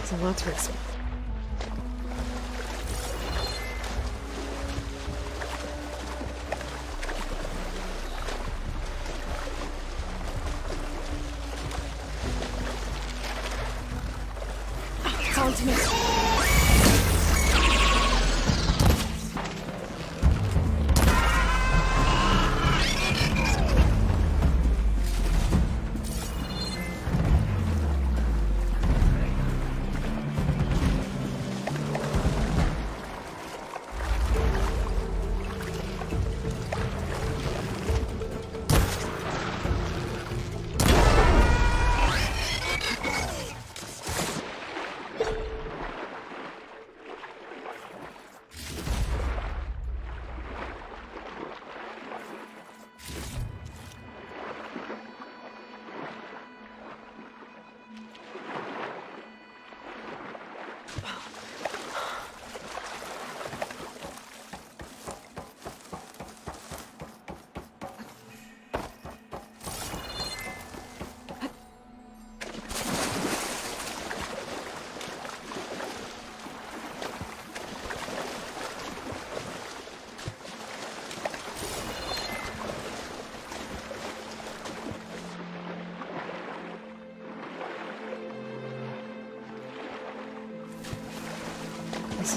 So let's risk it. It's on to me.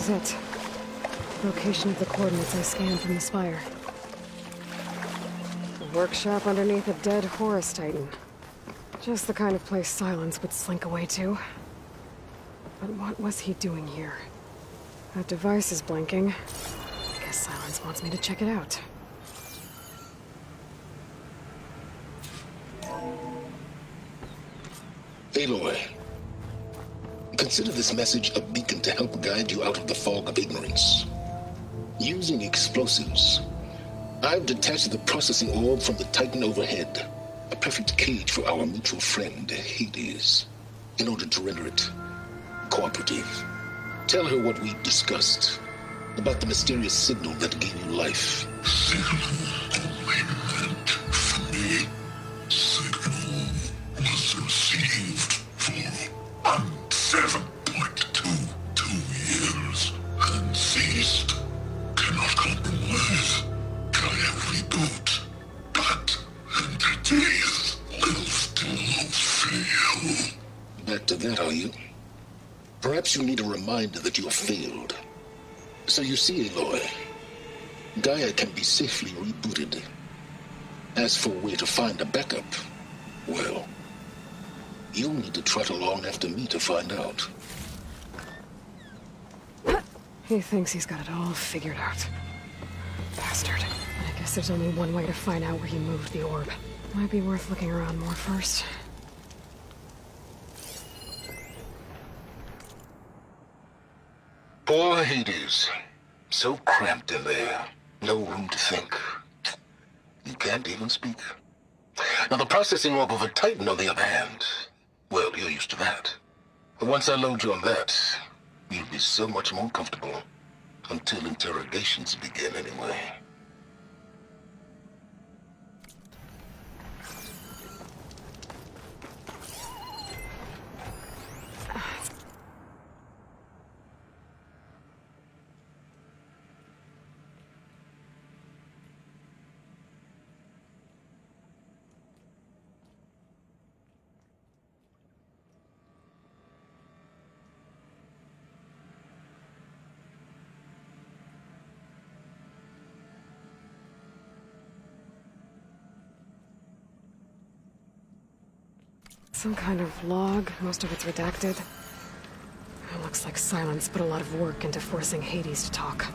is it. Location of the coordinates I scanned from the spire. A workshop underneath a dead Horus Titan. Just the kind of place Silence would slink away to. But what was he doing here? That device is blinking. I guess Silence wants me to check it out. Aloy, consider this message a beacon to help guide you out of the fog of ignorance. Using explosives, I've detached the processing orb from the Titan overhead, a perfect cage for our mutual friend, Hades, in order to render it cooperative. Tell her what we discussed about the mysterious signal that gave you life. Signal only meant for me. Signal was received for 7.22 years and ceased. Cannot compromise. Gaia reboot. But entities will still fail. Back to that, are you? Perhaps you need a reminder that you have failed. So you see, Aloy, Gaia can be safely rebooted. As for where to find a backup, well, you'll need to trot along after me to find out. He thinks he's got it all figured out. Bastard. I guess there's only one way to find out where he moved the orb. Might be worth looking around more first. Poor Hades. So cramped in there. No room to think. You can't even speak. Now, the processing orb of a Titan, on the other hand, well, you're used to that. But once I load you on that, you'll be so much more comfortable. Until interrogations begin, anyway. Some kind of log, most of it's redacted. It looks like Silence put a lot of work into forcing Hades to talk.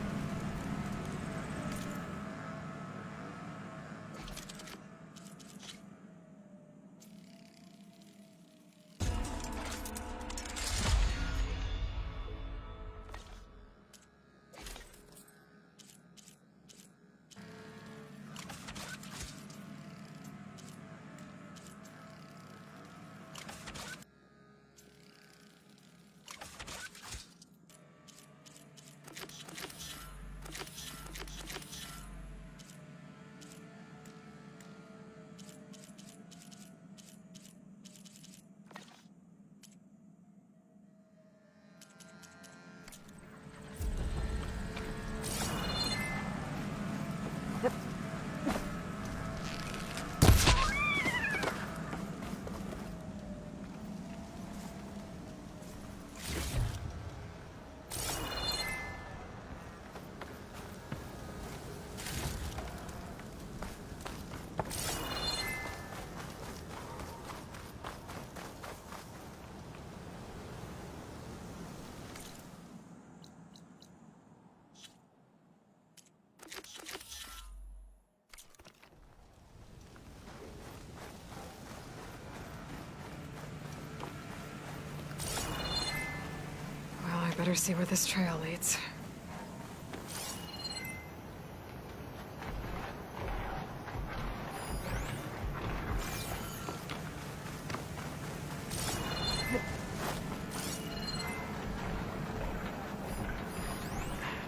Better see where this trail leads.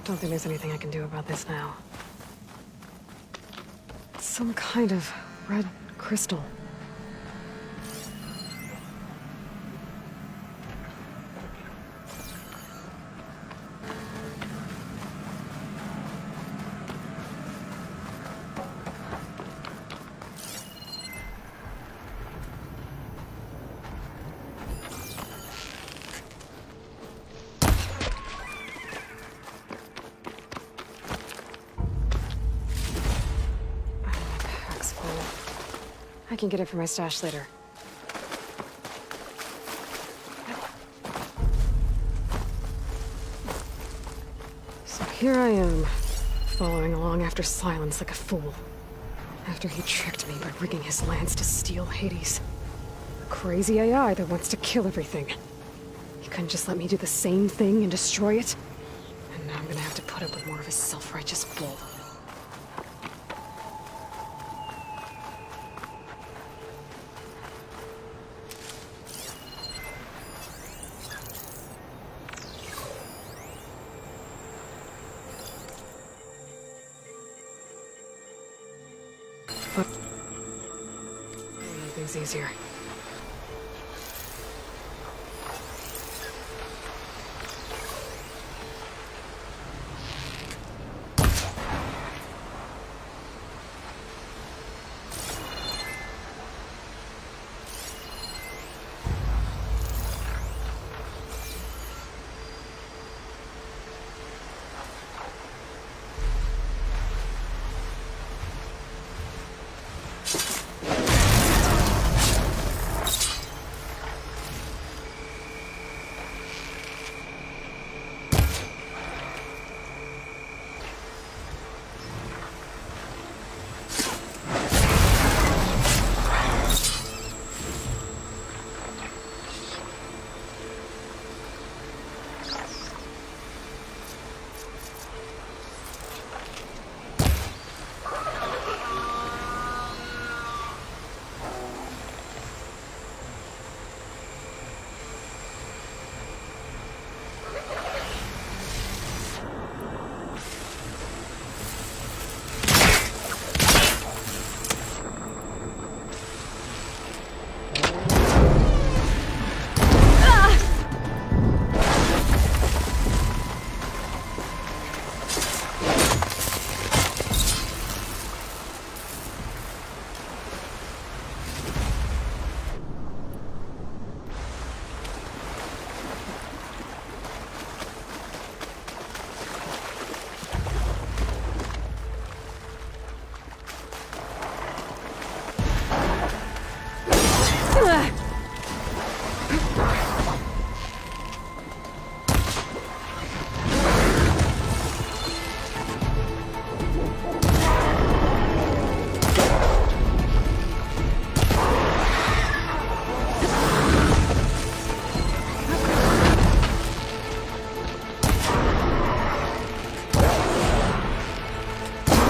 Don't think there's anything I can do about this now. Some kind of red crystal. I can get it from my stash later. So here I am, following along after Silence like a fool. After he tricked me by rigging his lance to steal Hades. A crazy AI that wants to kill everything. He couldn't just let me do the same thing and destroy it? And now I'm gonna have to put up with more of his self-righteous bull. But... make things easier.